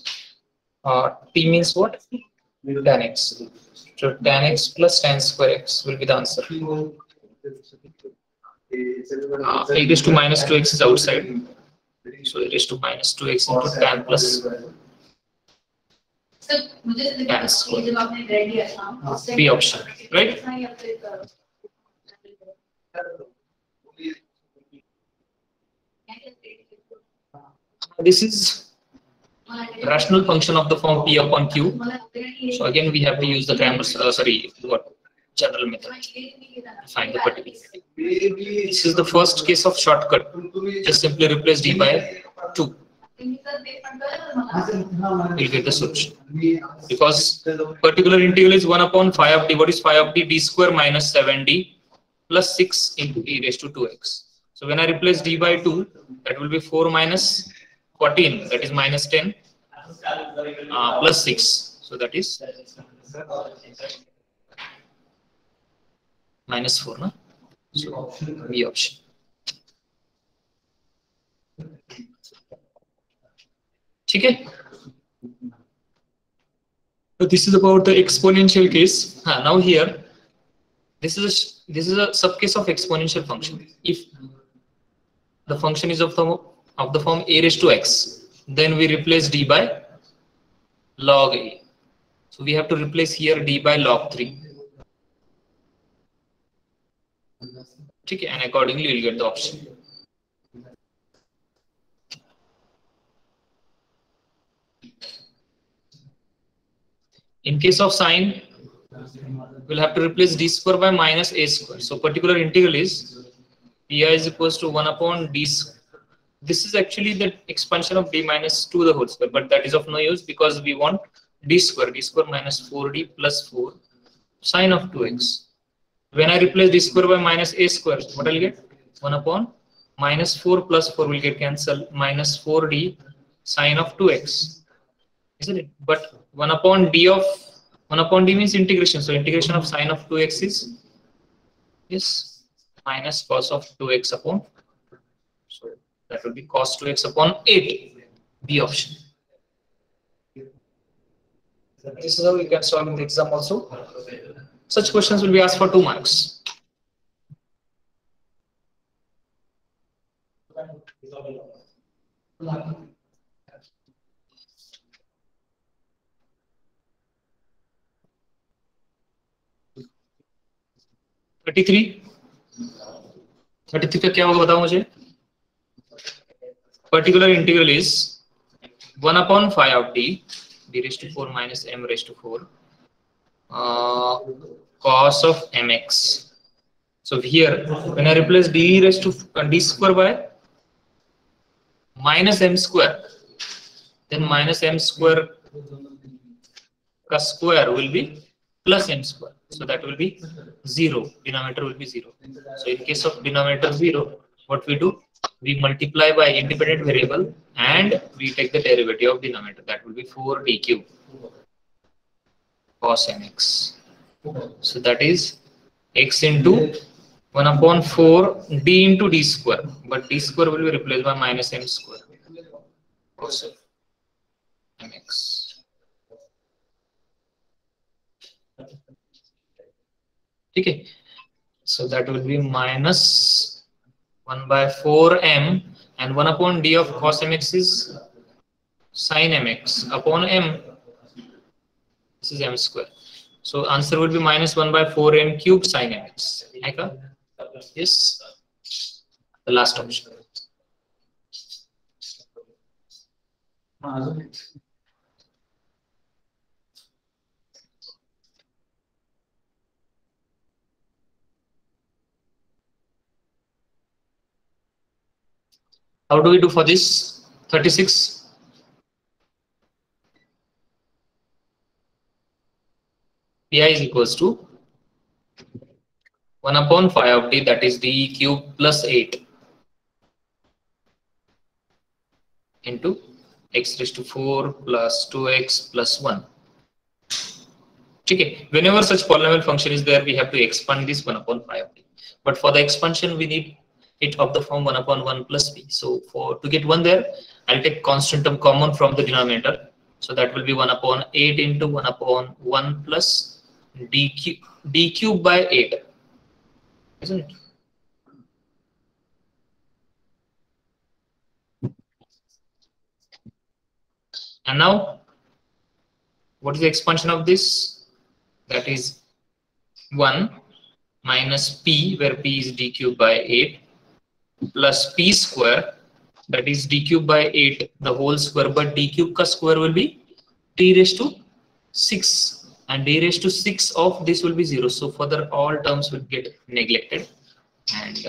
t means what? Tan x. So tan x plus tan square x will be the answer. E raised to minus 2x is outside. So e raised to minus 2x into tan plus tan square. B option, right? This is rational function of the form P upon Q. So again, we have to use the Cramer's general method to find the particular. This is the first case of shortcut. Just simply replace d by 2. We'll get the solution. Because particular integral is 1 upon phi of d. What is phi of d? D square minus 7d plus 6 into e raised to 2x. So when I replace d by 2, that will be 4 minus 14, that is minus 10, plus 6. So that is minus 4. No? So B option. Okay. So this is about the exponential case. Now here, this is a subcase of exponential function. If the function is of the form a raised to x, then we replace d by log a. So we have to replace here d by log 3. Okay, and accordingly we'll get the option. In case of sine, we'll have to replace d square by minus a square. So particular integral is pi is equals to 1 upon d square. This is actually the expansion of d minus 2 the whole square, but that is of no use because we want d square minus 4d plus 4 sine of 2x. When I replace d square by minus a square, what I'll get? 1 upon minus 4 plus 4 will get cancelled, minus 4d sine of 2x, isn't it? But 1 upon d means integration. So integration of sine of 2x is minus cos of 2x upon. So that will be cos 2x upon 8, B option. This is how you can solve in the exam also. Such questions will be asked for 2 marks. $33 का क्या होगा बताओ मुझे. Particular integral is 1 upon phi of d raised to 4 minus m raised to 4 cos of mx. So here when I replace d raised to d square by minus m square, then minus m square ka square will be plus m square. So that will be 0. Denominator will be 0. So in case of denominator 0, what we do? We multiply by independent variable and we take the derivative of denominator. That will be 4d cube cos mx. So that is x into 1 upon 4 d into d square. But d square will be replaced by minus m square cos of mx. Okay. So that will be minus 1 by 4m and 1 upon d of cos mx is sin mx upon m. This is m square. So answer will be minus 1 by 4m cubed sin mx. Yes. The last option. How do we do for this? 36. Pi is equals to 1 upon phi of d, that is d cube plus 8 into x raised to 4 plus 2x plus 1. Okay. Whenever such polynomial function is there, we have to expand this 1 upon phi of d. But for the expansion, we need it of the form 1 upon 1 plus b. So to get 1 there, I'll take constant term common from the denominator. So that will be 1 upon 8 into 1 upon 1 plus d cube by 8. Isn't it? And now, what is the expansion of this? That is 1 minus p, where p is d cube by 8, plus p square, that is d cube by 8 the whole square, but d cube ka square will be d raised to 6, and d raised to 6 of this will be 0. So further all terms will get neglected, and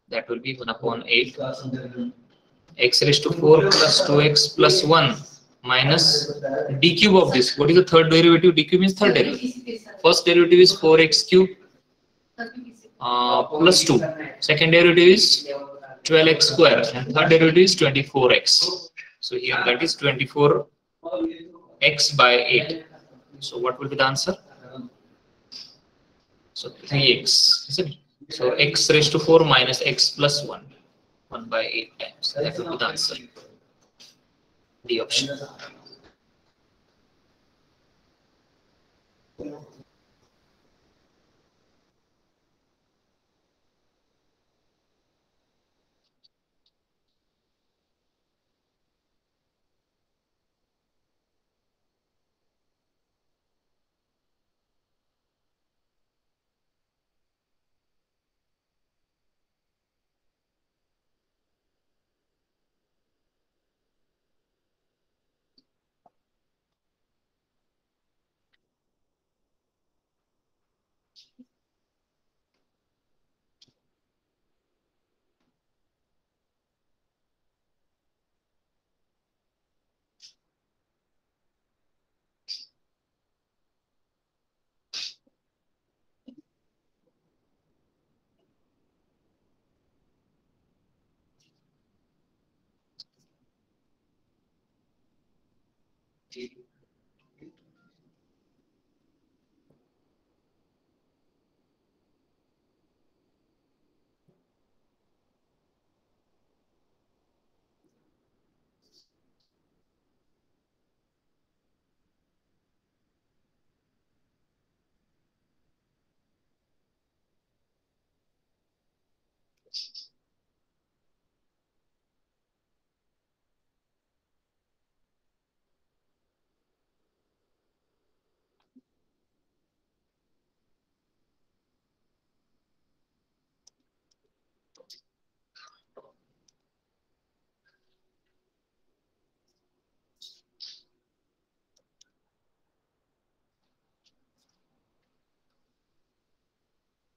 that will be 1 upon 8 x raised to 4 plus 2x plus 1 minus d cube of this. What is the third derivative? D cube means third derivative. First derivative is 4x cube plus 2. Second derivative is 12x square, and third derivative is 24x. So here that is 24x by 8. So what will be the answer? So 3x, isn't it? So x raised to 4 minus x plus 1 by 8 times. That will be the answer. D option.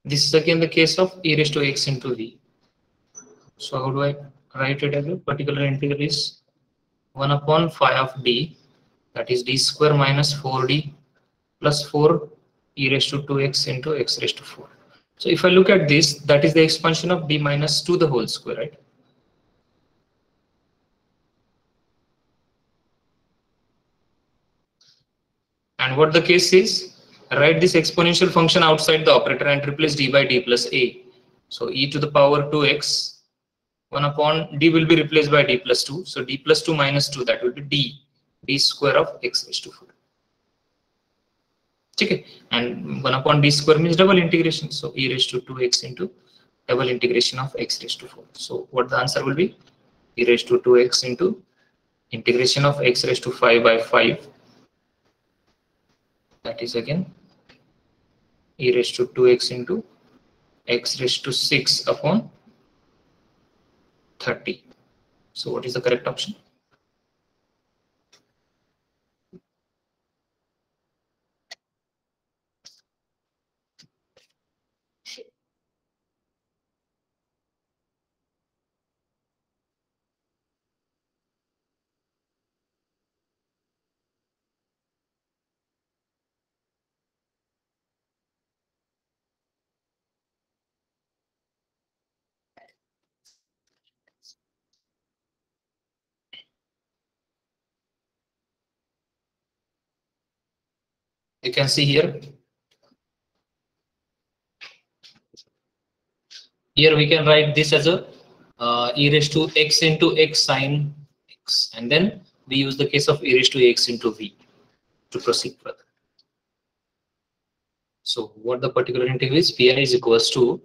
This is again the case of e raised to x into v. So how do I write it as a particular integral is 1 upon phi of d, that is d square minus 4d plus 4 e raised to 2x into x raised to 4. So if I look at this, that is the expansion of d minus 2 the whole square, right? And what the case is, write this exponential function outside the operator and replace d by d plus a. So e to the power 2x, 1 upon d will be replaced by d plus 2. So d plus 2 minus 2, that will be d square of x raised to 4. Okay. And 1 upon d square means double integration. So e raised to 2x into double integration of x raised to 4. So what the answer will be? E raised to 2x into integration of x raised to 5 by 5. That is again e raised to 2x into x raised to 6 upon 30. So what is the correct option? You can see here. Here we can write this as a e raised to x into x sine x, and then we use the case of e raised to x into v to proceed further. So what the particular integral is, pi is equals to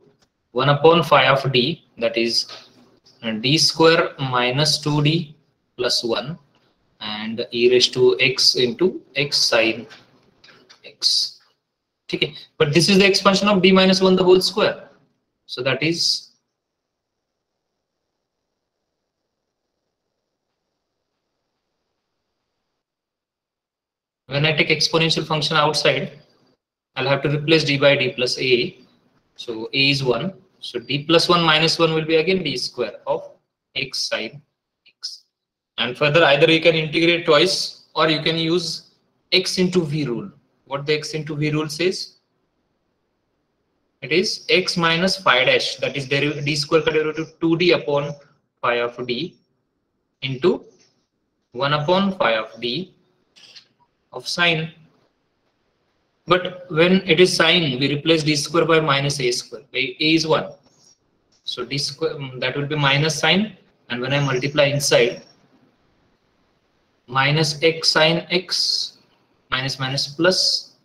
1 upon phi of d, that is d square minus 2d plus 1 and e raised to x into x sine x. Okay, but this is the expansion of d minus 1 the whole square. So that is when I take exponential function outside, I'll have to replace d by d plus a. So a is 1. So d plus 1 minus 1 will be again d square of x sine x. And further, either you can integrate twice or you can use x into v rule. What the x into v rule says? It is x minus phi dash, that is d square ka derivative 2d upon phi of d into 1 upon phi of d of sine. But when it is sine, we replace d square by minus a square. A is 1. So d square, that will be minus sine. And when I multiply inside, minus x sine x minus minus plus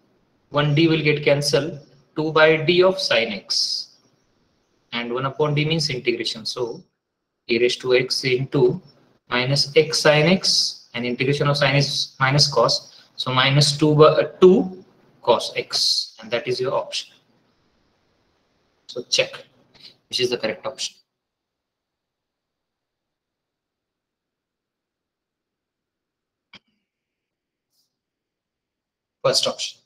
1d will get cancelled. 2 by d of sine x. And 1 upon d means integration. So e raised to x into minus x sine x, and integration of sine is minus cos. So minus 2 by 2 cos x, and that is your option. So check which is the correct option. First option.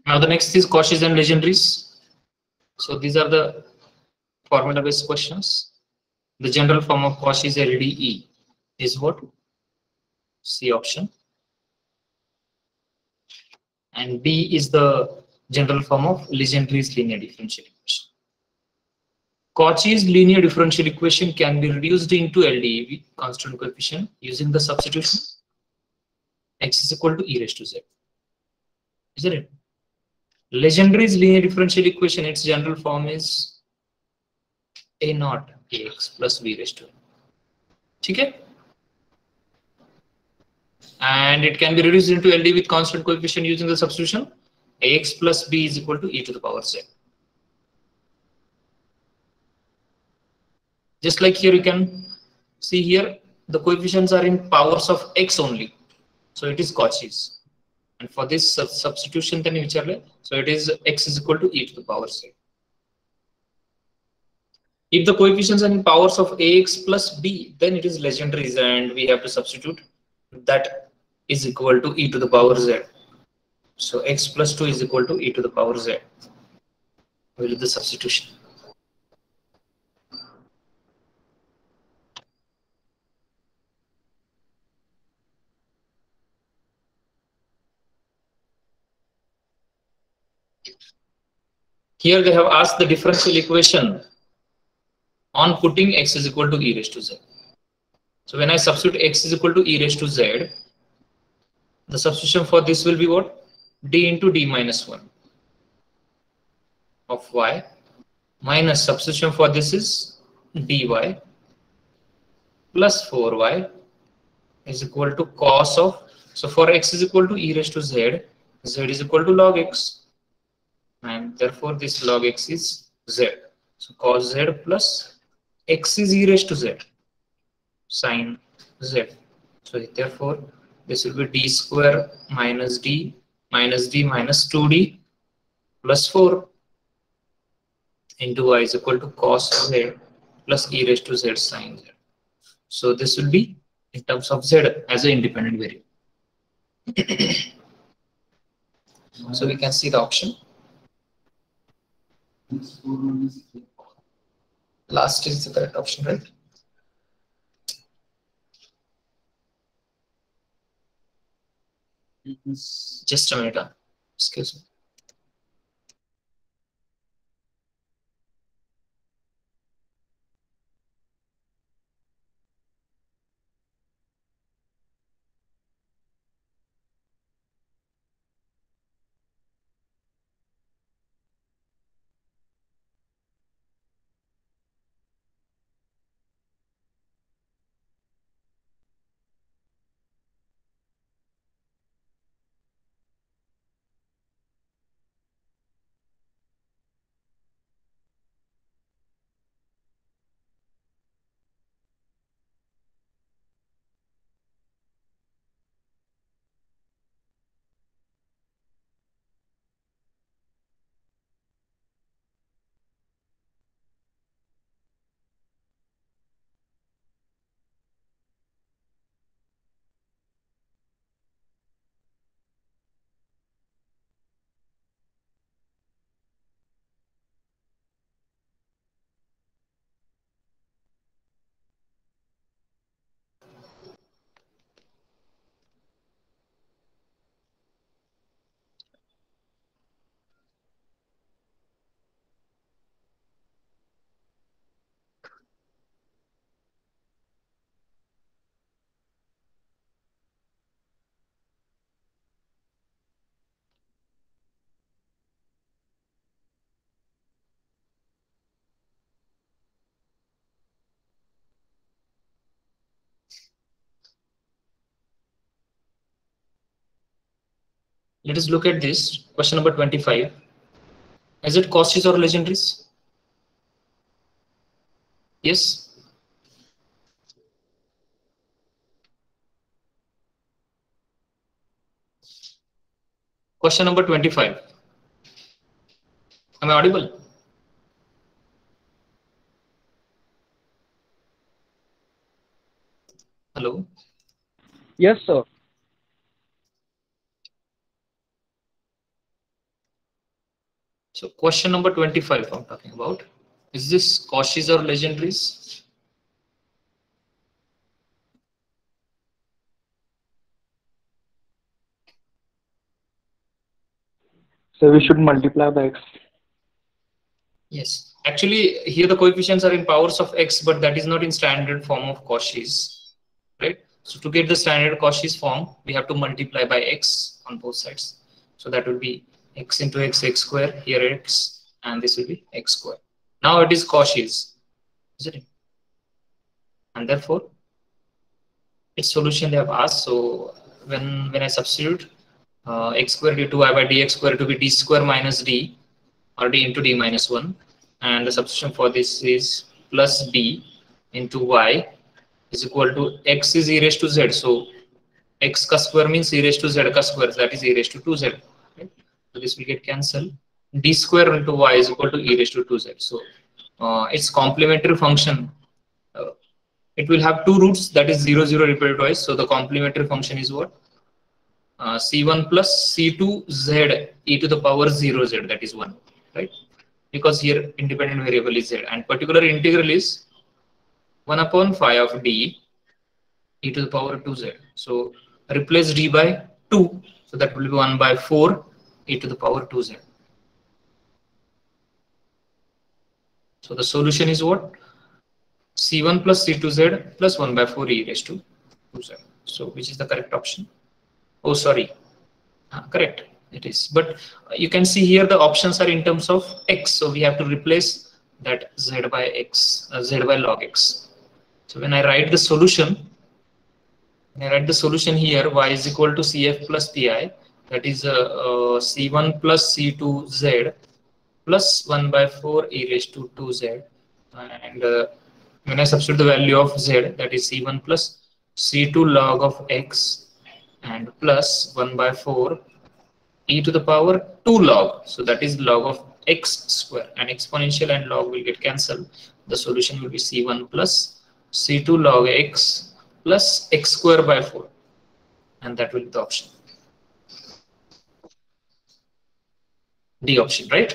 Now the next is Cauchys and Legendre's. So these are the formula based questions. The general form of Cauchy's LDE is what? C option. And D is the general form of Legendre's linear differential equation. Cauchy's linear differential equation can be reduced into LDE with constant coefficient using the substitution x is equal to e raised to z. Isn't it? Legendre's linear differential equation, its general form is a naught ax plus b raised to n. Okay? And it can be reduced into LD with constant coefficient using the substitution ax plus b is equal to e to the power z. Just like here, you can see here the coefficients are in powers of x only, so it is Cauchy's. And for this substitution, then so it is x is equal to e to the power z. If the coefficients are in powers of ax plus b, then it is Legendre's, and we have to substitute that is equal to e to the power z. So x plus 2 is equal to e to the power z. Will do the substitution. Here they have asked the differential equation on putting x is equal to e raised to z. So when I substitute x is equal to e raised to z, the substitution for this will be what? D into d minus 1 of y minus substitution for this is dy plus 4y is equal to cos of, so for x is equal to e raised to z, z is equal to log x, and therefore this log x is z. So cos z plus x is e raised to z sin z. So therefore this will be d square minus d minus 2d plus 4 into y is equal to cos z plus e raised to z sin z. So this will be in terms of z as an independent variable. So we can see the option. Last is the correct option, right? Just a minute. Excuse me. Let us look at this question number 25. Is it Cauchy's or Legendre's? Yes. Question number 25. Am I audible? Hello. Yes, sir. So question number 25 I'm talking about. Is this Cauchy's or Legendre's? So we should multiply by x. Yes, actually here the coefficients are in powers of x, but that is not in standard form of Cauchy's, right? So to get the standard Cauchy's form, we have to multiply by x on both sides. So that will be x into x, x square, here x, and this will be x square. Now it is Cauchy's, isn't it? And therefore, its solution they have asked. So when I substitute x square d2y by dx square to be d square minus d, or d into d minus 1, and the substitution for this is plus d into y is equal to x is e raised to z. So x ka square means e raised to z ka square, that is e raised to 2z. Right? So this will get cancelled. D square into y is equal to e raised to 2z. So its complementary function, it will have two roots, that is 0, 0 repeated twice. So the complementary function is what? C1 plus C2 z e to the power 0 z, that is 1, right? Because here independent variable is z, and particular integral is 1 upon phi of d e to the power 2z. So replace d by 2, so that will be 1 by 4 e to the power 2z. So the solution is what? C1 plus C2z plus 1 by 4 e raised to 2z. So which is the correct option? Oh, sorry. Correct. It is. But you can see here the options are in terms of x. So we have to replace that z by x, z by log x. So when I write the solution, here, y is equal to cf plus pi. That is c1 plus c2z plus 1 by 4 e raised to 2z. And when I substitute the value of z, that is c1 plus c2 log of x and plus 1 by 4 e to the power 2 log. So that is log of x square, and exponential and log will get cancelled. The solution will be c1 plus c2 log x plus x square by 4, and that will be the option. D option, right?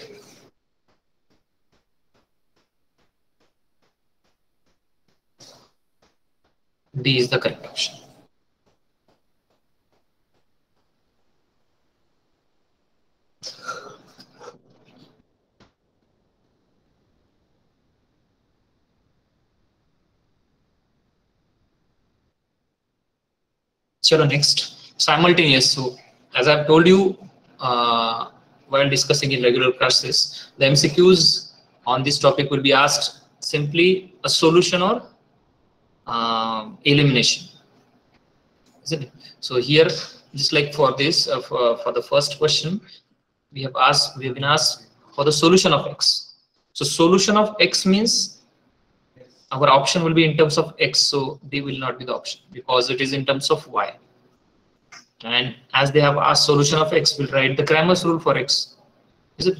D is the correct option. Chalo, next, simultaneous. So as I've told you while discussing in regular classes, the MCQs on this topic will be asked simply a solution or elimination, isn't it? So here, just like for this, for the first question, we have been asked for the solution of x. So solution of x means our option will be in terms of x, so D will not be the option because it is in terms of y. And as they have asked solution of x, we'll write the Cramer's rule for x. Is it?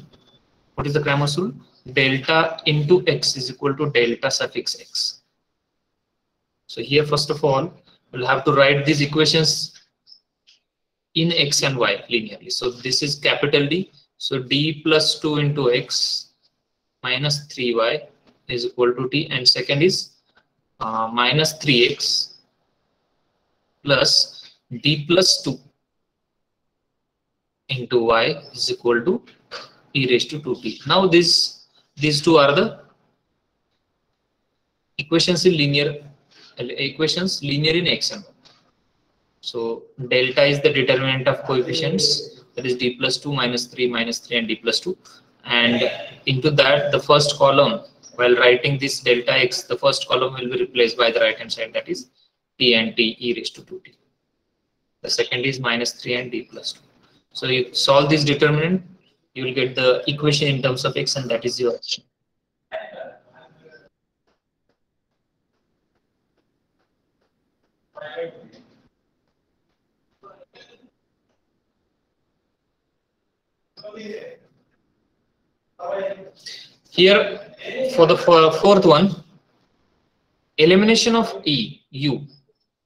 What is the Cramer's rule? Delta into x is equal to delta suffix x. So here, first of all, we'll have to write these equations in x and y linearly. So this is capital D. So d plus 2 into x minus 3y is equal to t, and second is minus 3x plus d plus 2 into y is equal to e raised to 2t. Now these two are the equations in linear in x and y. So delta is the determinant of coefficients, that is d plus 2 minus 3 and d plus 2, and into that the first column, while writing this delta x, the first column will be replaced by the right hand side, that is t and t e raised to 2t. The second is minus 3 and d plus 2. So you solve this determinant, you will get the equation in terms of x, and that is your option. Here, for the fourth one, elimination of u.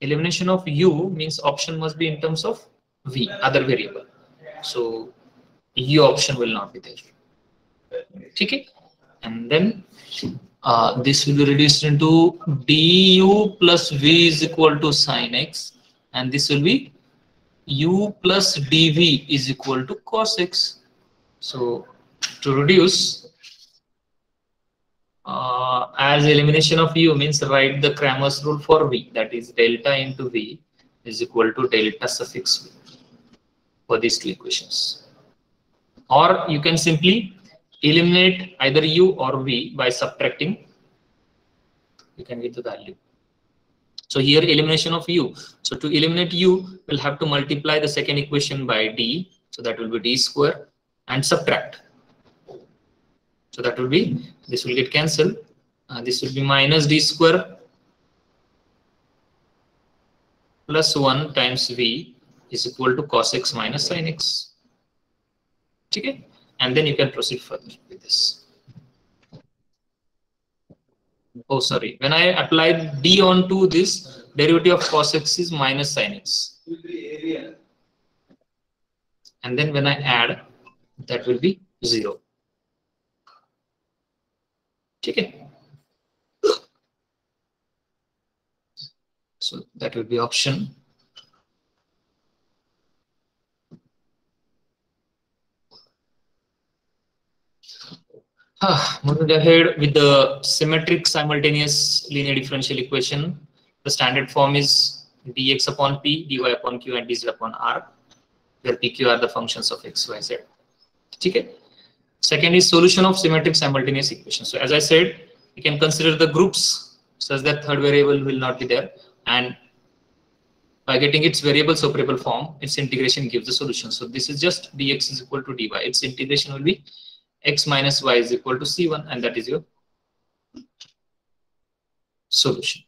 Elimination of u means option must be in terms of v, other variable. So u option will not be there. Okay, and then this will be reduced into du plus v is equal to sin x, and this will be u plus dv is equal to cos x. So to reduce, as elimination of u means write the Cramer's rule for v, that is delta into v is equal to delta suffix v for these two equations. Or you can simply eliminate either u or v by subtracting. You can get the value. So here elimination of u. So to eliminate u, we'll have to multiply the second equation by d. So that will be d square and subtract. So that will be, this will get cancelled. This will be minus d square plus 1 times v is equal to cos x minus sin x. Okay? And then you can proceed further with this. Oh, sorry. When I apply d onto this, derivative of cos x is minus sin x. And then when I add, that will be 0. Okay. So that will be option. Moving ahead with the symmetric simultaneous linear differential equation, the standard form is dx upon p, dy upon q, and dz upon r, where p, q are the functions of x, y, z. Okay. Second is solution of symmetric simultaneous equation. So as I said, we can consider the groups such that third variable will not be there, and by getting its variable separable form, its integration gives the solution. So this is just dx is equal to dy. Its integration will be x minus y is equal to c1, and that is your solution.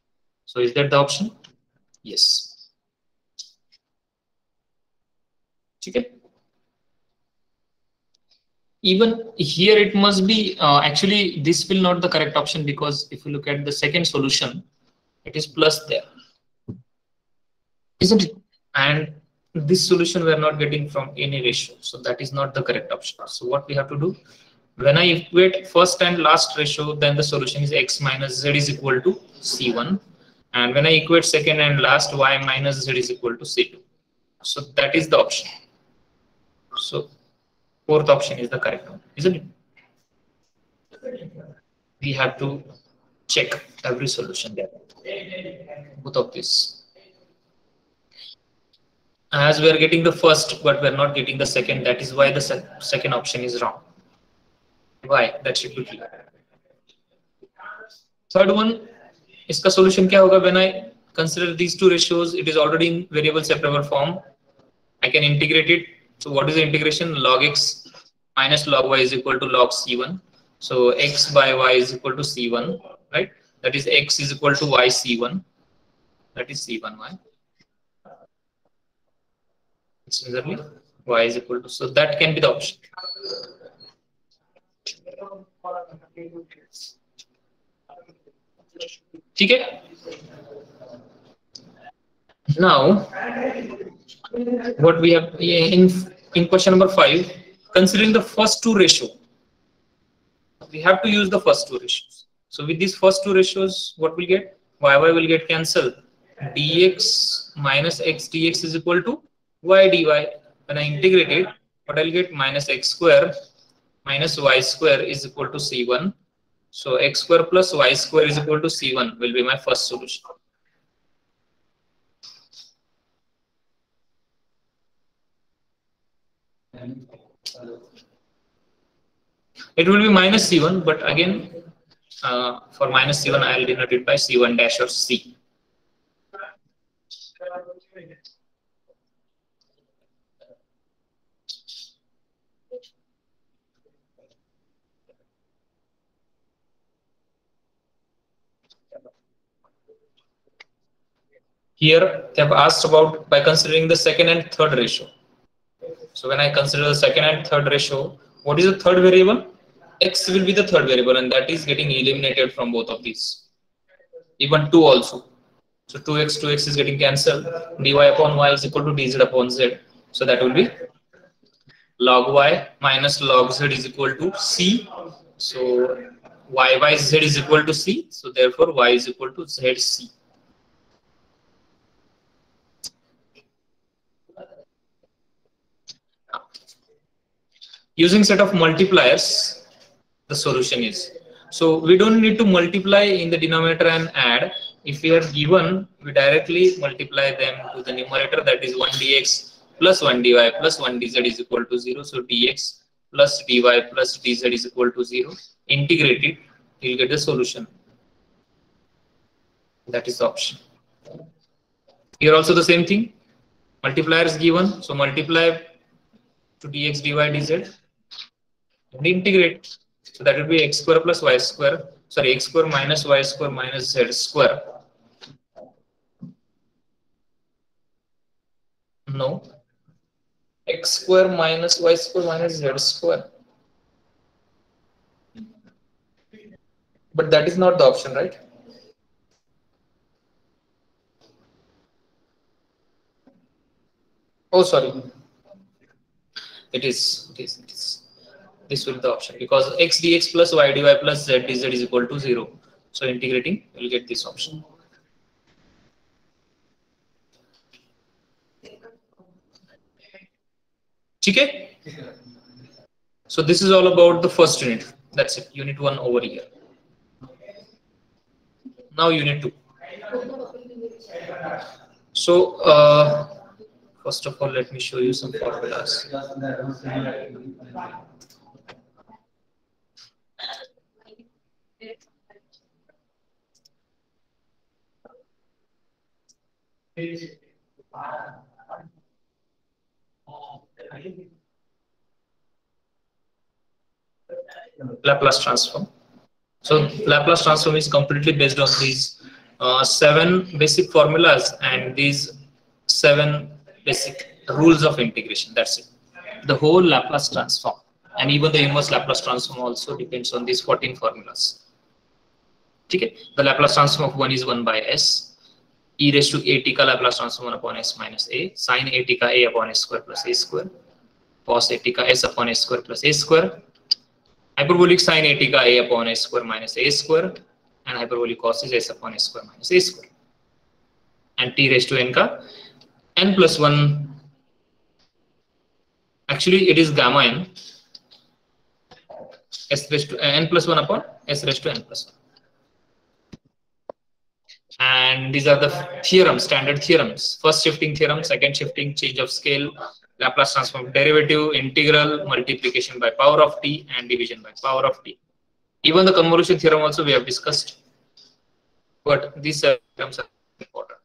So is that the option? Yes. Okay. Even here it must be, actually this will not the correct option, because if you look at the second solution, it is plus there, isn't it? And this solution we are not getting from any ratio, so that is not the correct option. So what we have to do, when I equate first and last ratio, then the solution is x minus z is equal to c1, and when I equate second and last, y minus z is equal to c2. So that is the option. So fourth option is the correct one, isn't it? We have to check every solution there, both of these. As we are getting the first, but we are not getting the second, that is why the second option is wrong. Why? That should be clear. Third one, iska solution kya hoga? When I consider these two ratios, it is already in variable separable form. I can integrate it. So what is the integration? Log x minus log y is equal to log c1. So x by y is equal to c1, right? That is x is equal to y c1. That is c1y. Similarly, y is equal to, so that can be the option. Okay. Now, what we have in question number 5, considering the first two ratio, we have to use the first two ratios. So with these first two ratios, what we get? Y will get cancelled. Dx minus x dx is equal to y dy. When I integrate it, what I'll get? Minus x square minus y square is equal to c1. So x square plus y square is equal to c1 will be my first solution. It will be minus c1, but again, for minus c1, I'll denote it by c1 dash or c. Here they have asked about by considering the second and third ratio. So when I consider the second and third ratio, what is the third variable? X will be the third variable, and that is getting eliminated from both of these. Even 2 also. So 2x is getting cancelled. dy upon y is equal to dz upon z. So that will be log y minus log z is equal to c. So y by z is equal to c. So therefore y is equal to zc. using set of multipliers, the solution is. So we don't need to multiply in the denominator and add. If we are given, we directly multiply them to the numerator, that is 1 dx plus 1 dy plus 1 dz is equal to 0. So dx plus dy plus dz is equal to 0. Integrate it, you'll get the solution. That is the option. Here also the same thing. Multiplier is given, so multiply to dx dy dz and integrate. So that will be x square plus y square. Sorry, x square minus y square minus z square. No. X square minus y square minus z square. But that is not the option, right? Oh, sorry. It is. This will be the option, because x dx plus y dy plus z dz is equal to 0. So integrating, we'll get this option. Okay? So this is all about the first unit. That's it. Unit 1 over here. Now unit 2. So first of all, let me show you some formulas. Laplace transform. So Laplace transform is completely based on these 7 basic formulas and these 7 basic rules of integration. That's it. The whole Laplace transform and even the inverse Laplace transform also depends on these 14 formulas. Okay. The Laplace transform of 1 is 1 by s. E raised to a t ka Laplace transform 1 upon s minus a. Sin a t ka a upon s square plus a square. Cos a t ka s upon s square plus a square. Hyperbolic sin a t ka a upon s square minus a square. And hyperbolic cos is s upon s square minus a square. And t raised to n ka n plus 1. Actually, it is gamma n. S raised to n plus 1 upon s raised to n plus 1. And these are the theorems, standard theorems. First shifting theorem, second shifting, change of scale, Laplace transform, derivative, integral, multiplication by power of t, and division by power of t. Even the convolution theorem also we have discussed. But these theorems are important.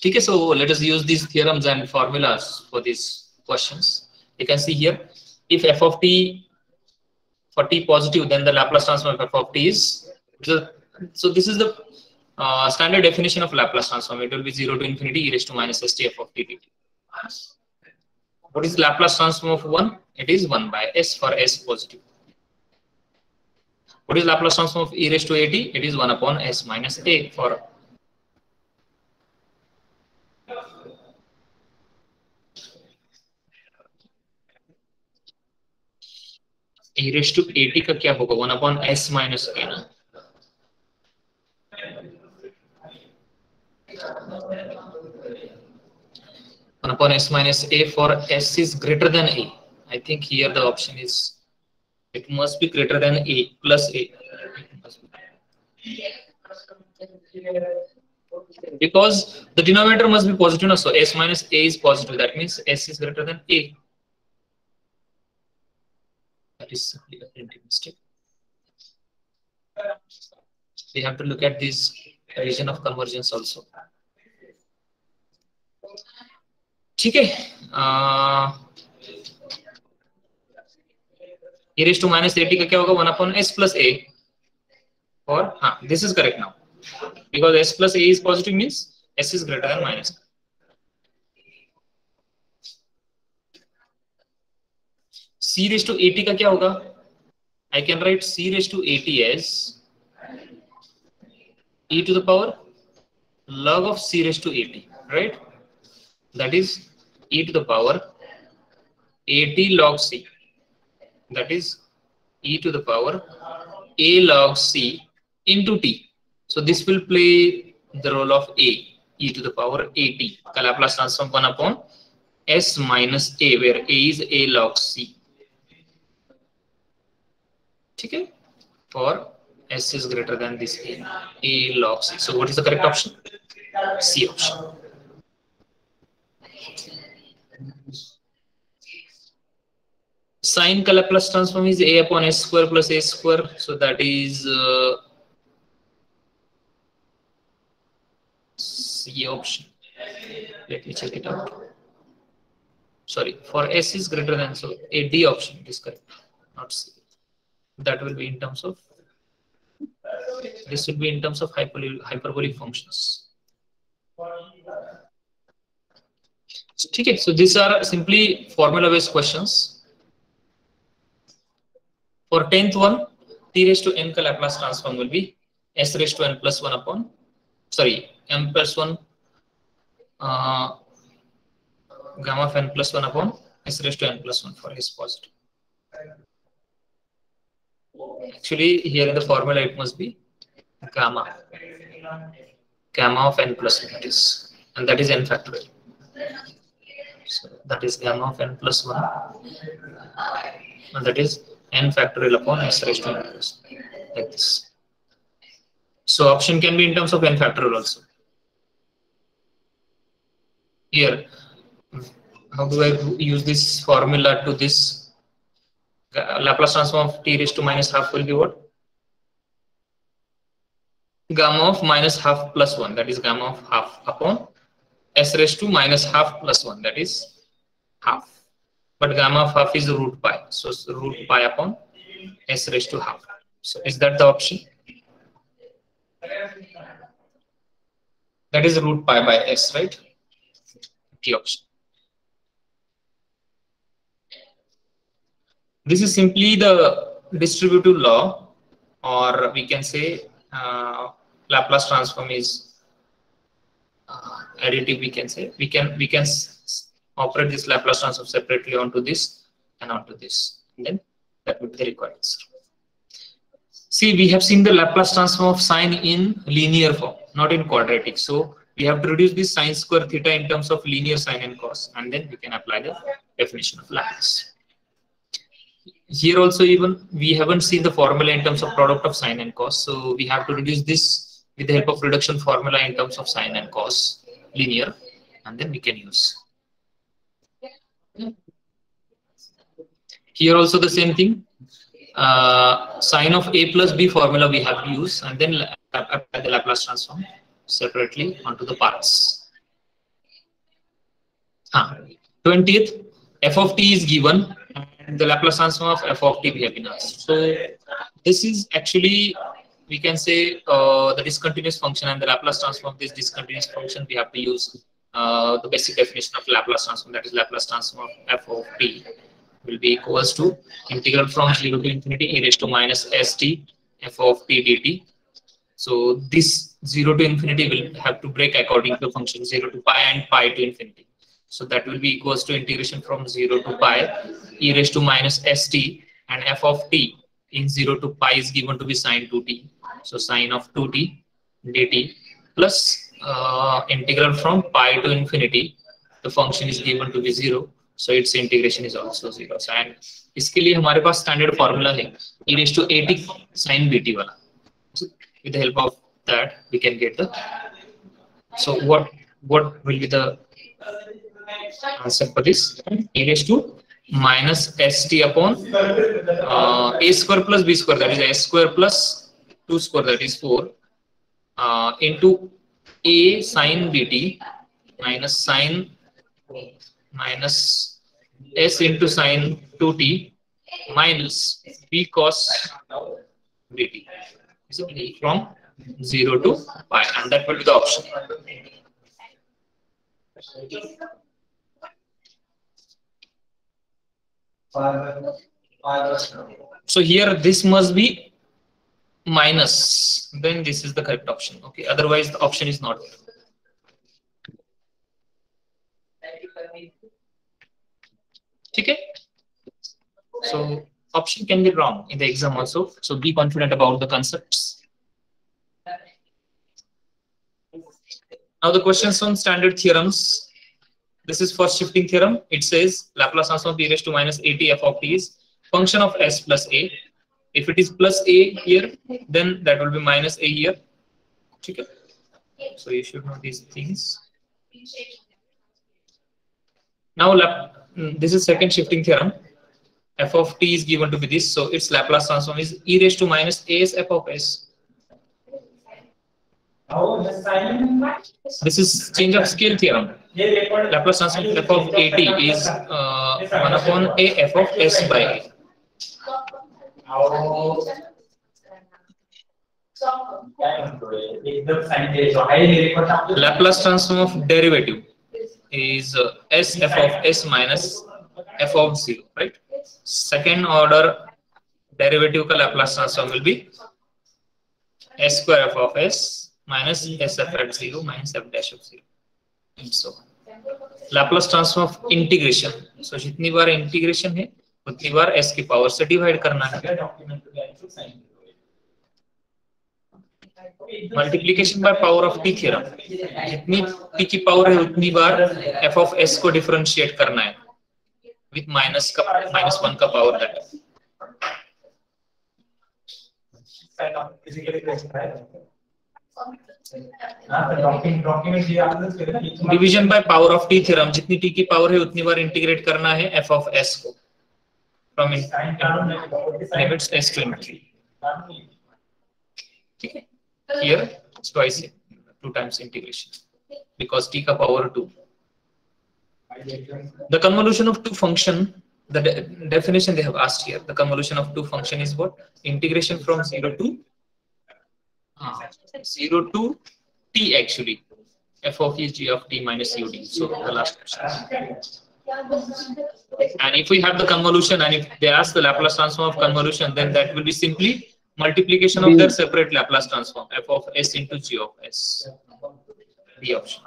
Okay, so let us use these theorems and formulas for these questions. You can see here, if f of t for t positive, then the Laplace transform of f of t is. So this is the standard definition of Laplace transform. It will be 0 to infinity e raised to minus st f of t dt. What is Laplace transform of 1? It is 1 by s for s positive. What is Laplace transform of e raised to at? It is 1 upon s minus a for e raised to at का क्या होगा? 1 upon s minus a ना? 1 upon s minus a for s is greater than a. I think here the option is, it must be greater than a plus a. Because the denominator must be positive, so s minus a is positive. That means s is greater than a. That is simply a printing mistake. We have to look at this region of convergence also. ठीक है, e raised to minus at का क्या होगा? 1 upon s plus a. Or हाँ, this is correct now, because s plus a is positive means s is greater than minus. c raised to at का क्या होगा? I can write c raised to at as e to the power log of c raised to at, right? That is e to the power at log c. That is e to the power a log c into t. So this will play the role of a, e to the power at. Laplace transform 1 upon S minus A, where A is A log C. Okay, for S is greater than this A log C. So what is the correct option? C option. Sine ka Laplace transform is A upon S square plus A square. So that is C option. Let me check it out. Sorry, for S is greater than, so A, D option is correct, not C. That will be in terms of, this will be in terms of hyperbolic functions. Okay, so these are simply formula based questions. For 10th one, T raised to n ka Laplace transform will be S raised to n plus 1 upon, sorry, m plus 1 gamma of n plus 1 upon S raised to n plus 1 for S positive. Actually, here in the formula it must be gamma of n plus 1, that is, and that is n factorial. So that is gamma of n plus 1, and that is n factorial upon S raised to n plus 1, like this. So option can be in terms of n factorial also. Here, how do I use this formula to this? Laplace transform of T raised to minus half will be what? Gamma of minus half plus 1, that is gamma of half upon S raised to minus half plus 1, that is half. But gamma of half is root pi, so root pi upon S raised to half. So is that the option? That is root pi by S, right? T option. This is simply the distributive law, or we can say Laplace transform is additive. We can say we can operate this Laplace transform separately onto this and onto this, and then that would be the required answer. See, we have seen the Laplace transform of sine in linear form, not in quadratic. So we have to reduce this sine square theta in terms of linear sine and cos, and then we can apply the definition of Laplace. Here also, even we haven't seen the formula in terms of product of sine and cos, so we have to reduce this with the help of reduction formula in terms of sine and cos linear, and then we can use. Here also the same thing, sine of A plus B formula we have to use, and then apply the Laplace transform separately onto the parts. 20th, f of t is given, and the Laplace transform of f of t we have been asked. So this is actually, we can say, the discontinuous function, and the Laplace transform of this discontinuous function we have to use the basic definition of Laplace transform, that is Laplace transform of f of t will be equals to integral from 0 to infinity e raised to minus st f of t dt. So this 0 to infinity will have to break according to function 0 to pi and pi to infinity. So that will be equals to integration from 0 to pi e raised to minus st, and f of t in 0 to pi is given to be sine 2t. So sine of 2t dt plus integral from pi to infinity, the function is given to be 0. So its integration is also 0. So and इसके लिए हमारे पास standard formula है e raised to at sin bt वाला. So with the help of that we can get the. So what will be the answer for this? E raised to minus st upon a square plus b square, that is a square plus 2 square, that is 4 into a sin bt minus sine minus s into sine 2t minus b cos dt from 0 to pi, and that will be the option. So here this must be minus, then this is the correct option. Okay, otherwise the option is not there. Okay, so option can be wrong in the exam also, so be confident about the concepts. Now the questions on standard theorems. This is first shifting theorem. It says Laplace transform of e raised to minus at f of t is function of s plus a. If it is plus a here, then that will be minus a here. Okay. So you should know these things. Now this is second shifting theorem. F of t is given to be this, so its Laplace transform is e raised to minus as f of s. This is change of scale theorem. Laplace transform f of at is 1 upon a f of s by a. Laplace transform of derivative is s f of s minus f of 0, right? Second order derivative का Laplace transform will be s square f of s minus s f at 0 minus f dash of 0 and so on. Laplace transform of integration. So जितनी बार integration है उतनी बार s की power से divide करना है. Multiplication by power of T theorem. जितनी t की power है उतनी बार f of s को डिफरेंशिएट करना है with -1 का power that. Division by power of T theorem. जितनी t की पावर है उतनी बार इंटीग्रेट करना है f of s को फ्रॉम लिमिट्स s to ∞. ठीक है. Here it's twice 2 times integration because t ka power 2. The convolution of two function, the definition they have asked here, the convolution of two function is what? Integration from 0 to t actually, f of e g of t minus ud. So the last question. And if we have the convolution and if they ask the Laplace transform of convolution, then that will be simply multiplication of their separate Laplace transform, f of s into g of s. The option.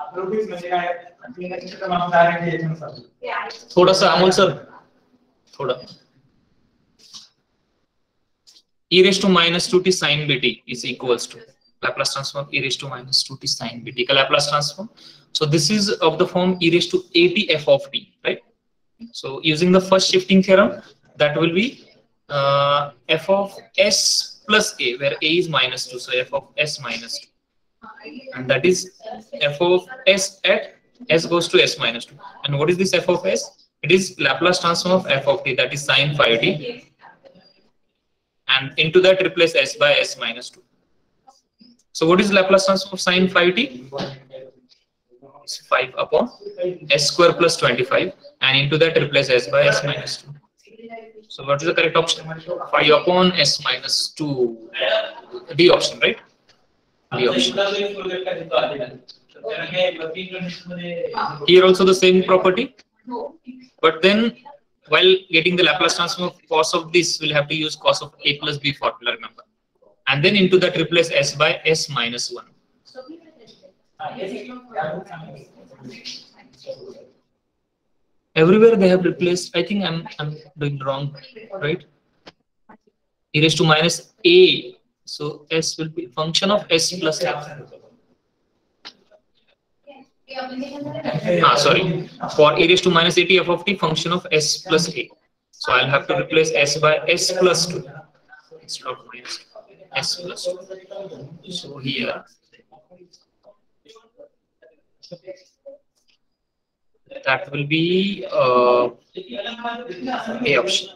थोड़ा सा Amol sir, थोड़ा. e raised to minus 2t sin bt is equals to Laplace transform of e raised to minus 2t sin bt का Laplace transform. So this is of the form e raised to at f of t, right? So using the first shifting theorem, that will be f of s plus a, where a is minus 2, so f of s minus 2, and that is f of s at s goes to s minus 2. And what is this f of s? It is Laplace transform of f of t, that is sin phi t, and into that replace s by s minus 2. So what is Laplace transform of sin phi t? It's 5 upon s square plus 25, and into that replace s by s minus 2. So what is the correct option? 5 upon s minus 2. D option, right? D option. Here also the same property, but then while getting the Laplace transform of cos of this, we'll have to use cos of a plus b formula, remember. And then into that replace s by s minus 1. Everywhere they have replaced. I think I'm doing wrong, right? E raised to minus a, so s will be function of s plus a. Sorry, for e raised to minus at f of t, function of s plus a. So I'll have to replace s by s plus 2 instead of minus s plus 2. So here that will be a option.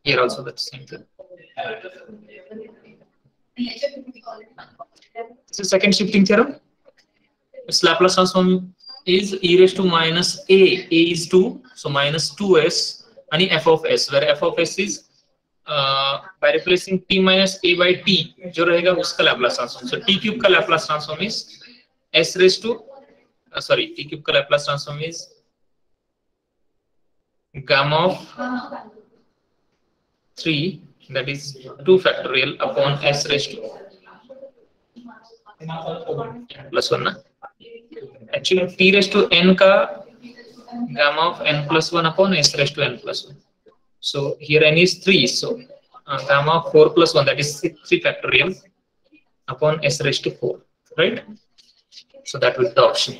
Here also that's same thing. This is second shifting theorem. Its Laplace transform is e raised to minus a. A is 2, so minus 2s and f of s, where f of s is by replacing t minus a by t, जो रहेगा उसका Laplace transform. So t cube का Laplace transform is s raised to t cube का Laplace transform is gamma of 3, that is 2 factorial upon s raised to plus 1 ना. Actually t raised to n का gamma of n plus 1 upon s raised to n plus 1. So here n is 3, so gamma of 4 plus 1, that is 3 factorial upon s raised to 4, right? So that will be the option.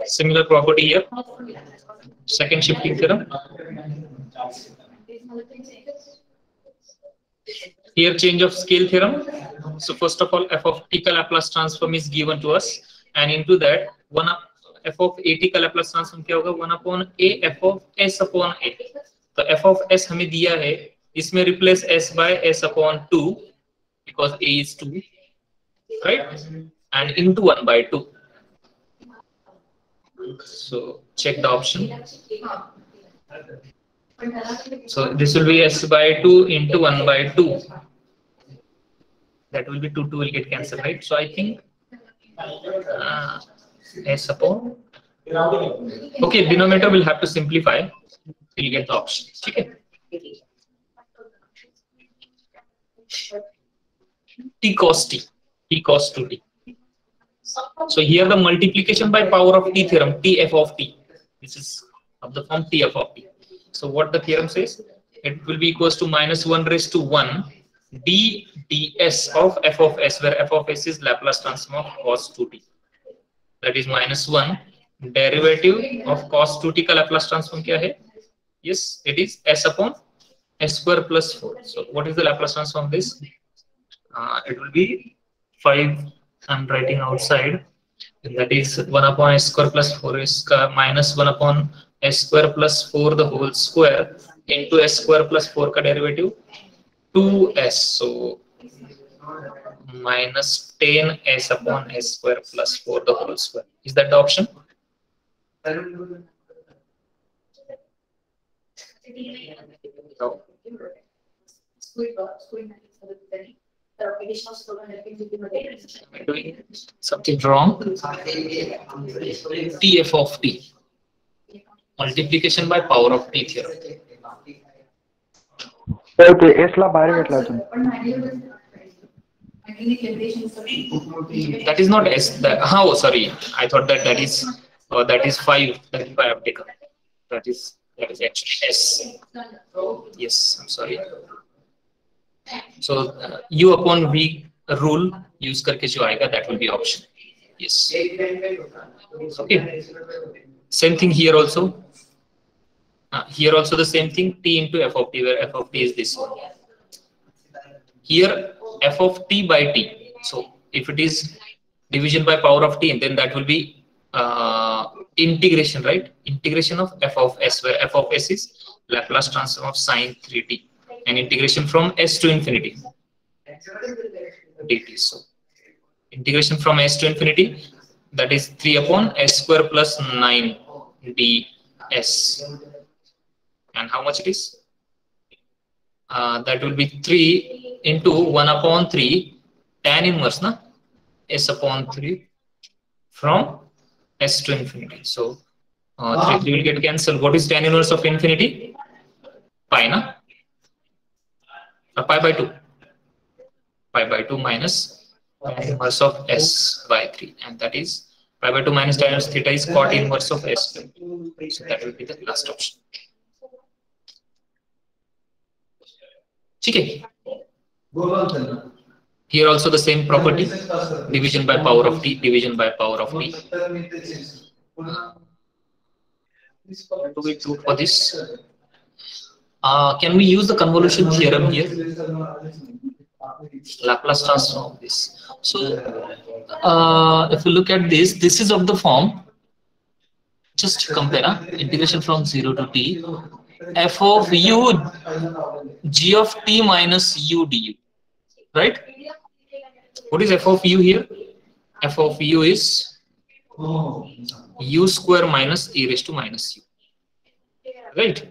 Similar property here. Second shifting theorem. Here change of scale theorem. So first of all, f of t का Laplace transform is given to us, and into that f of a t का Laplace transform क्या होगा? 1 upon a f of s upon a. तो f of s हमें दिया है, इसमें replace s by s upon 2 because a is 2, right? And into 1 by 2. So check the option. So this will be s by 2 into 1 by 2. That will be 2 will get cancelled, right? So I think s upon. Okay, denominator will have to simplify. We'll get the option. Okay. T cos t, t cos 2t. So here the multiplication by power of t theorem, tf of t. This is of the form tf of t. So what the theorem says? It will be equals to minus 1 raised to 1 d ds of f of s, where f of s is Laplace transform of cos 2t. That is minus 1 derivative of cos 2t का Laplace transform क्या है? Yes, it is s upon s square plus 4. So what is the Laplace transform of this? It will be 5. I'm writing outside. That is 1 upon s square plus 4 is minus 1 upon s square plus 4 the whole square into s square plus 4 का derivative 2s. So minus 10s upon s square plus 4 the whole square. Is that the option? No. Am I doing something wrong? Tf of t. Multiplication by power of t theorem. S ला बाहेर घेतला तुम्ही. That is not s. Oh, sorry. I thought that is 5. That is why I have taken. That is actually s. Yes, I'm sorry. So u upon v rule use करके जो आएगा, that will be option. Yes. Okay. Same thing here also. Here also the same thing, t into f of t, where f of t is this one. Here f of t by t. So if it is division by power of t, then that will be integration, right? Integration of f of s, where f of s is Laplace transform of sine 3t, and integration from s to infinity dt. So integration from s to infinity, that is 3 upon s square plus 9 ds. And how much it is? That will be 3 into 1 upon 3 tan inverse na s upon 3 from s to infinity. So 3 will get cancelled. What is tan inverse of infinity? Pi na? Pi by 2. Pi by 2 minus tan inverse of s by 3, and that is pi by 2 minus tan inverse theta is cot inverse of s. So that will be the last option. Okay. Here also the same property, division by power of t, division by power of t. What do we do for this? Can we use the convolution theorem here? Laplace transform of this. So if you look at this, this is of the form, just compare integration from 0 to t, f of u g of t minus u du, right? What is f of u here? F of u is u square minus e raised to minus u, right?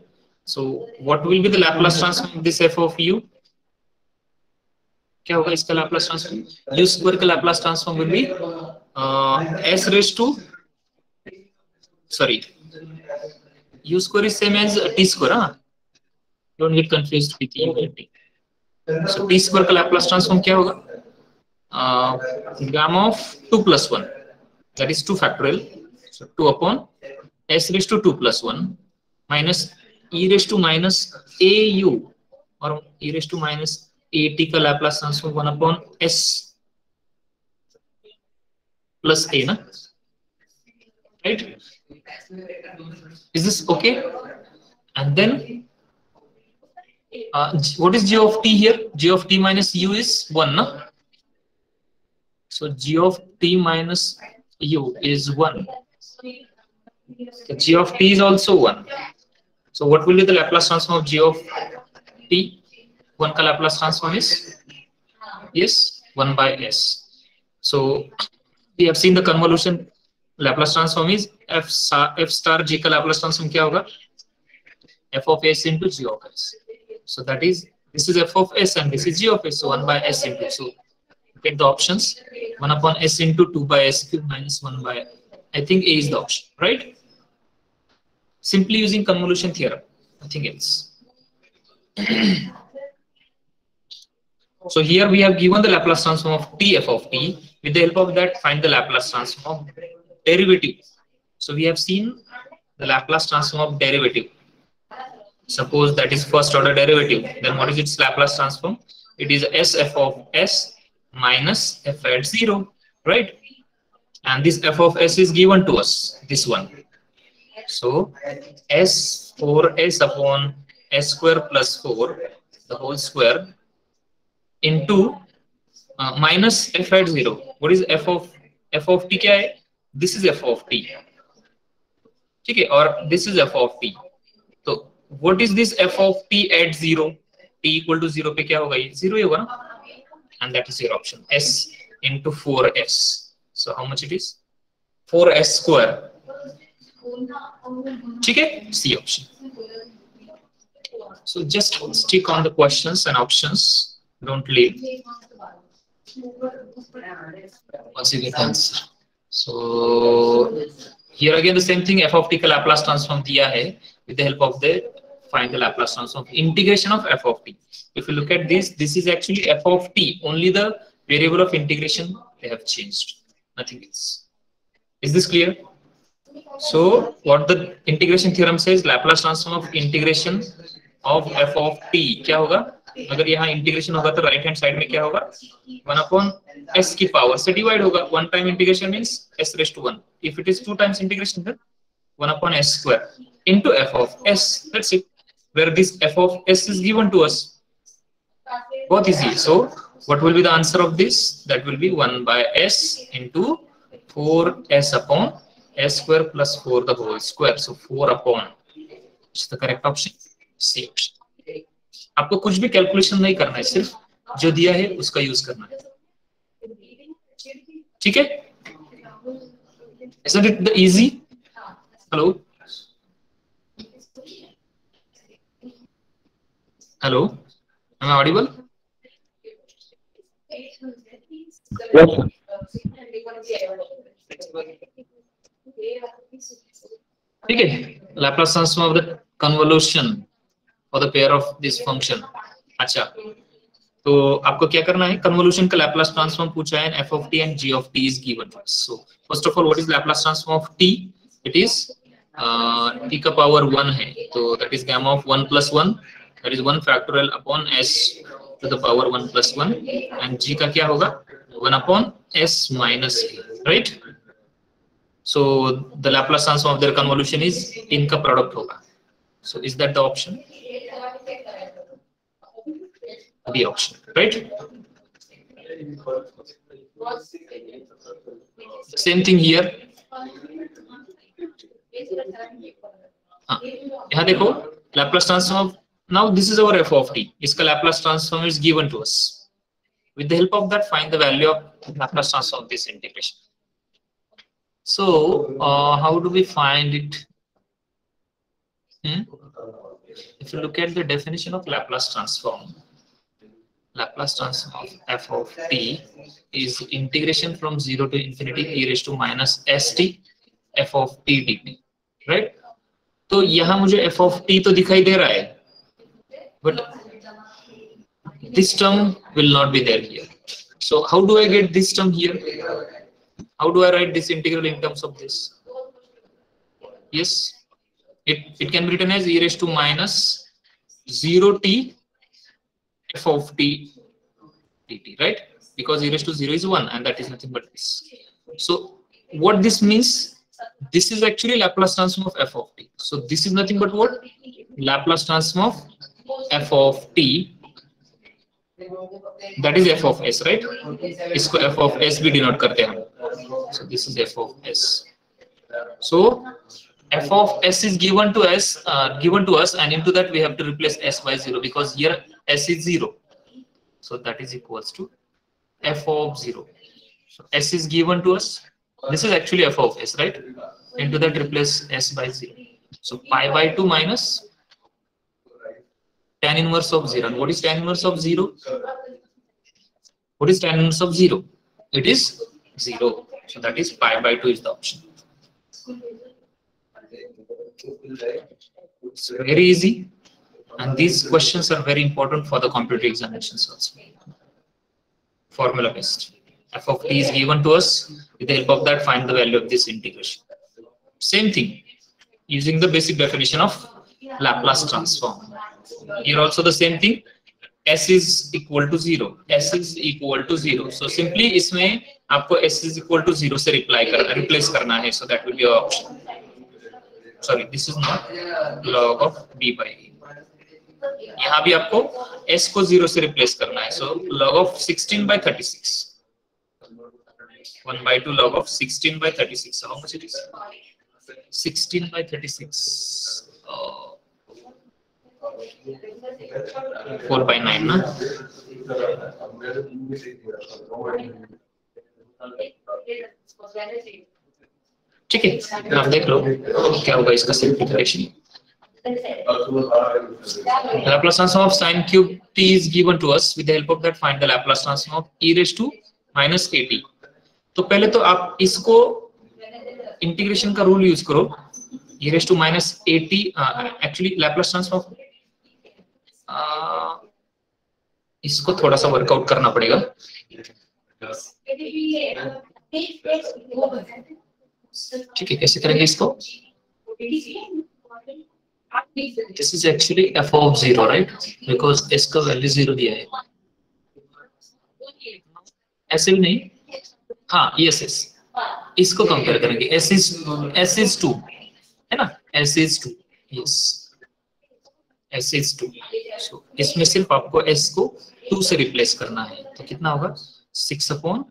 So what will be the Laplace transform of this f of u? क्या होगा इसका Laplace transform? U square का Laplace transform will be s raised to, sorry, u square is same as t square, huh? Don't get confused with u and t. So t square का Laplace transform क्या होगा? Gamma of 2 plus 1, that is 2 factorial. So 2 upon s raised to 2 plus 1 minus e raised to minus au or e raised to minus at का Laplace transform 1 upon s plus a, na? Right? Is this okay? And then what is g of t here? G of t minus u is 1, na? So g of t minus u is 1. So g of t is also 1. So what will be the Laplace transform of g of t? 1 ka Laplace transform is, yes, 1 by s. So we have seen the convolution Laplace transform is f star g ka Laplace transform kya hoga? F of s into g of s. So that is, this is f of s and this is g of s. So 1 by s into, so take the options, 1 upon s into 2 by s cube minus 1 by, I think a is the option, right? Simply using convolution theorem, nothing else. So here we have given the Laplace transform of t f of t. With the help of that, find the Laplace transform of derivative. So we have seen the Laplace transform of derivative. Suppose that is first order derivative. Then what is its Laplace transform? It is s f of s minus f at 0, right? And this f of s is given to us, this one. So s 4s upon s square plus 4, the whole square, into minus f at 0. What is f of t? क्या है? This is f of t, ठीक है, और this is f of t. So what is this f of t at 0? T equal to 0 पे क्या होगा? ये 0 ही होगा ना? And that is your option, s into 4s. So how much it is? 4s square. ठीक है? C option. So just stick on the questions and options. Don't leave. Once you get answer. So here again the same thing, f of t का Laplace transform दिया है. With the help of the, find the Laplace transform of integration of f of t. If you look at this, this is actually f of t. Only the variable of integration they have changed. Nothing else. Is this clear? So what the integration theorem says, Laplace transform of integration of f of t क्या होगा? अगर यहाँ integration होगा तो right hand side में क्या होगा? 1 upon s की पावर से डिवाइड होगा. One time integration means s raised to 1. If it is 2 times integration, then 1 upon s square into f of s. That's it. Where this f of s is given to us. Both easy. So what will be the answer of this? That will be 1 by s into 4s upon s square plus 4 the whole square. So 4 upon. Which is the correct option? C option. आपको कुछ भी calculation नहीं करना है, सिर्फ जो दिया है उसका यूज करना है. ठीक है? Isn't it the easy? Hello? Hello? Am I audible? Yes, sir. ठीक है? Laplace transform of the convolution or the pair of this function. अच्छा, तो आपको क्या करना है? Convolution का Laplace transform पूछा है, f of t and g of t is given. So first of all, what is Laplace transform of t? It is t का power 1 है, तो that is gamma of 1 plus 1. That is 1 factorial upon s to the power 1 plus 1. And g का क्या होगा? 1 upon s minus a, right? So the Laplace transform of their convolution is इनका product होगा. So is that the option? The option, right? Same thing here. यहाँ देखो Laplace transform of, now this is our f of t. इसका Laplace transform is given to us. With the help of that, find the value of Laplace transform of this integration. So how do we find it? If you look at the definition of Laplace transform of f of t is integration from 0 to infinity e raised to minus st f of t dt, right? तो यहाँ मुझे f of t तो दिखाई दे रहा है, but this term will not be there here. So how do I get this term here? How do I write this integral in terms of this? Yes, it can be written as e raised to minus 0t f of t dt, right? Because e raised to 0 is 1 and that is nothing but this. So what this means, this is actually Laplace transform of f of t. So this is nothing but what? Laplace transform of f of t. That is f of s, right? इसको f of s भी denote करते हैं. So this is f of s. So f of s is given to us, and into that we have to replace s by 0 because here s is 0. So that is equals to f of 0. So s is given to us. This is actually f of s, right? Into that replace s by 0. So pi by 2 minus tan inverse of 0. And what is tan inverse of 0? What is tan inverse of 0? It is 0. So that is pi by 2 is the option. It's very easy. And these questions are very important for the competitive examinations also. Formula based. F of t is given to us. With the help of that, find the value of this integration. Same thing. Using the basic definition of Laplace transform. Here also the same thing. S is equal to 0. S is equal to 0. So simply इसमें आपको S is equal to 0 से replace करना है. So that will be our option. Sorry, this is not log of b by a. यहाँ भी आपको S को 0 से replace करना है. So log of 16 by 36. 1 by 2 log of 16 by 36. So how much it is? 16 by 36. 4 by 9 ना? ठीक है, आप देख लो क्या होगा इसका simplification. Laplace transform of sin cube t is given to us. With the help of that, find the Laplace transform of e raised to minus at. तो पहले तो आप इसको इंटीग्रेशन का रूल यूज करो. e raised to minus at actually Laplace transform इसको थोड़ा सा वर्कआउट करना पड़ेगा. ठीक है, कैसे करेंगे इसको? This is actually f of 0, right? Because s का वैल्यू 0 दिया है. ऐसे भी नहीं. हाँ, yes, yes. इसको कंपेयर करेंगे. s is 2 है ना? s is 2. Yes. s is 2. So इसमें सिर्फ आपको s को 2 से रिप्लेस करना है. तो कितना होगा? 6/4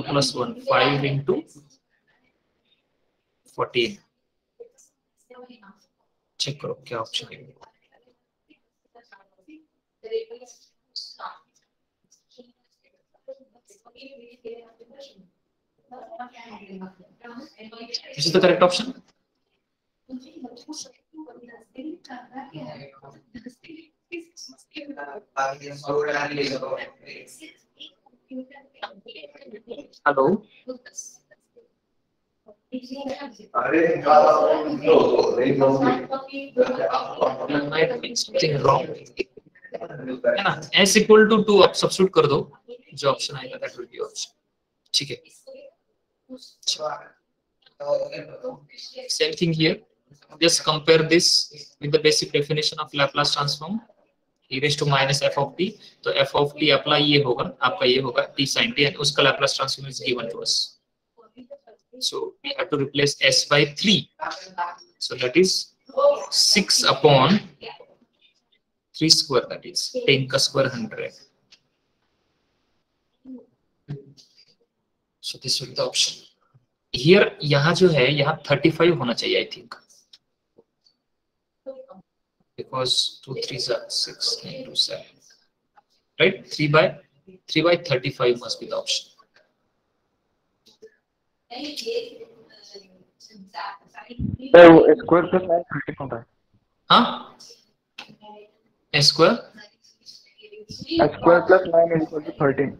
plus 1 5 into 14. चेक करो क्या ऑप्शन है. This is the correct option. Hello. Something wrong. है ना? S equal to 2 आप सब्स्टिट्यूट कर दो. जो ऑप्शन आएगा that will be option. ठीक है. Same thing here. Just compare this with the basic definition of Laplace transform. E raised to minus f of t. तो f of t अपना ये होगा, आपका ये होगा t sin t, and उसका Laplace transform is given to us. So we have to replace s by 3. So that is 6/3 square. That is 10 का square 100. So this will be the option. Here यहाँ जो है यहाँ 35 होना चाहिए I think. Because 2 3s are 6 9 2 7. Right? 3 by 35 must be the option. Square plus 9 13 होता है. हाँ? Square plus 9 is equal to 13.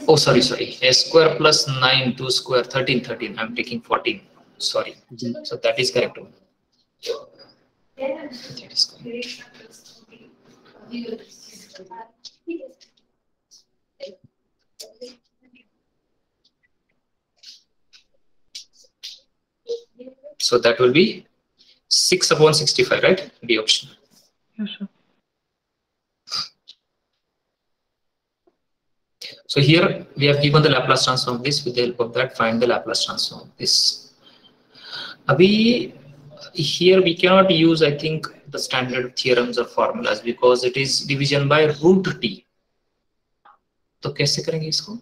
Oh, sorry. S square plus 9 2 square 13. I'm taking 14. Sorry. So that is correct one. That is correct. So that will be 6/65, right? The option. Yes, sir. So here we have given the Laplace transform of this. With the help of that, find the Laplace transform of this. Abhi, here we cannot use, I think, the standard theorems or formulas because it is division by root t. तो कैसे करेंगे इसको?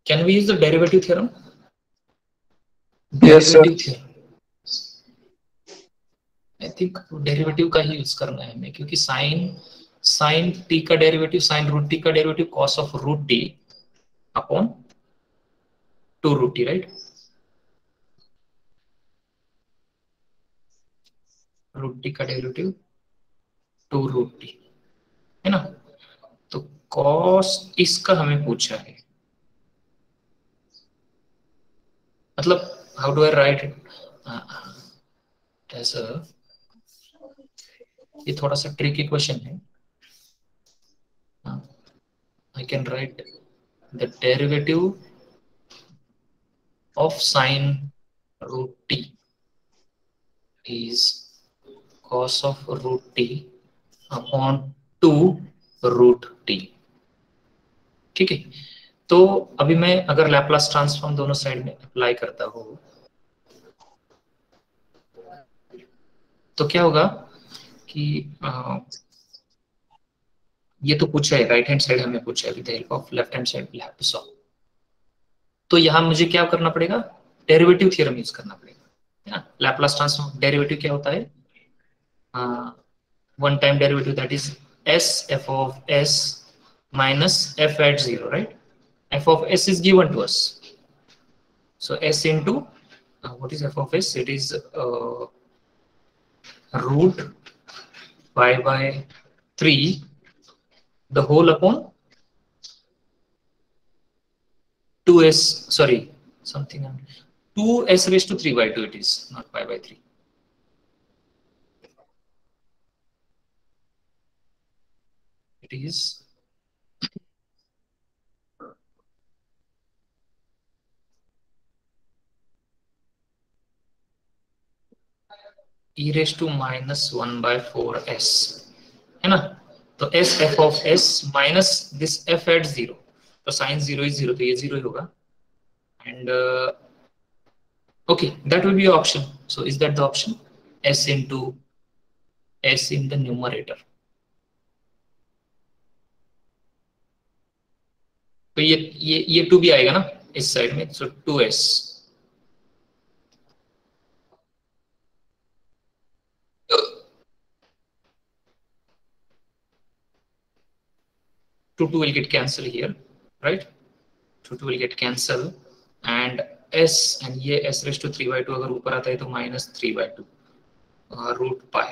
Can we use the derivative theorem? Yes, sir. Derivative theorem. I think derivative का ही use करना है हमें क्योंकि साइन टी का डेरिवेटिव साइन रूट टी का derivative cos of root t upon 2 root t, right? Root t का derivative 2 root t है ना। तो कॉस इसका हमें पूछा है, मतलब how do I write it as a, ये थोड़ा सा ट्रिकी क्वेश्चन है। I can write the derivative of sine root t is cos of root t upon 2 root t। ठीक है, तो अभी मैं अगर लैप्लास ट्रांसफॉर्म दोनों साइड में अप्लाई करता हूं तो क्या होगा कि ये तो पूछा है, राइट हैंड साइड हमें पूछा है, with the help of left hand side we have to solve. तो यहाँ मुझे क्या करना पड़ेगा? डेरिवेटिव थ्योरम यूज करना पड़ेगा। लैप्लास ट्रांसफॉर्म डेरिवेटिव क्या होता है? One time derivative, that is s f of s minus f at 0, right? F of s is given to us, so s into what is f of s? It is root pi by 3 the whole upon 2s, sorry, something 2s raised to 3 by 2 it is, not pi by 3. It is e raised to minus 1 by 4s है ना। तो s f of s minus this f at 0, तो sin 0 is 0, तो ये 0 ही होगा। And okay, that will be option. So is that the option? S into s in the numerator. तो ये 2 भी आएगा ना इस साइड में, so 2s। Two will get cancelled here, right? 2 will get cancelled and s, and ये s raised to 3 by 2 अगर ऊपर आता है तो minus 3 by 2 root pi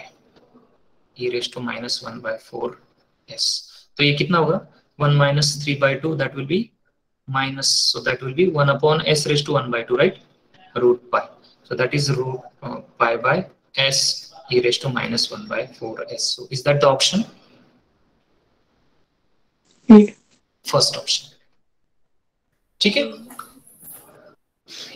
e raised to minus 1 by 4s। तो ये कितना होगा? 1 minus 3 by 2, that will be minus, so that will be 1 upon s raised to 1 by 2, right? Root pi, so that is root pi by s e raised to minus 1 by 4s। So is that the option? First option. ठीक है,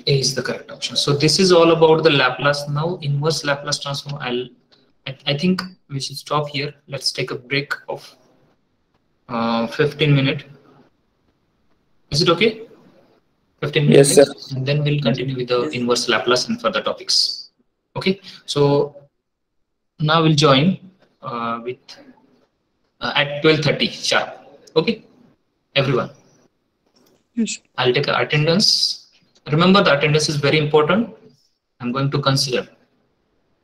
A is the correct option. So this is all about the Laplace. Now inverse Laplace transform, I think we should stop here. Let's take a break of 15 minutes. Is it okay? 15 minutes. Yes, sir. And then we'll continue with the inverse Laplace and further topics. Okay. So now we'll join with at 12:30 sharp. Okay, everyone. Yes. I'll take attendance. Remember, the attendance is very important. I'm going to consider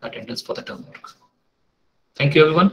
attendance for the term work. Thank you, everyone.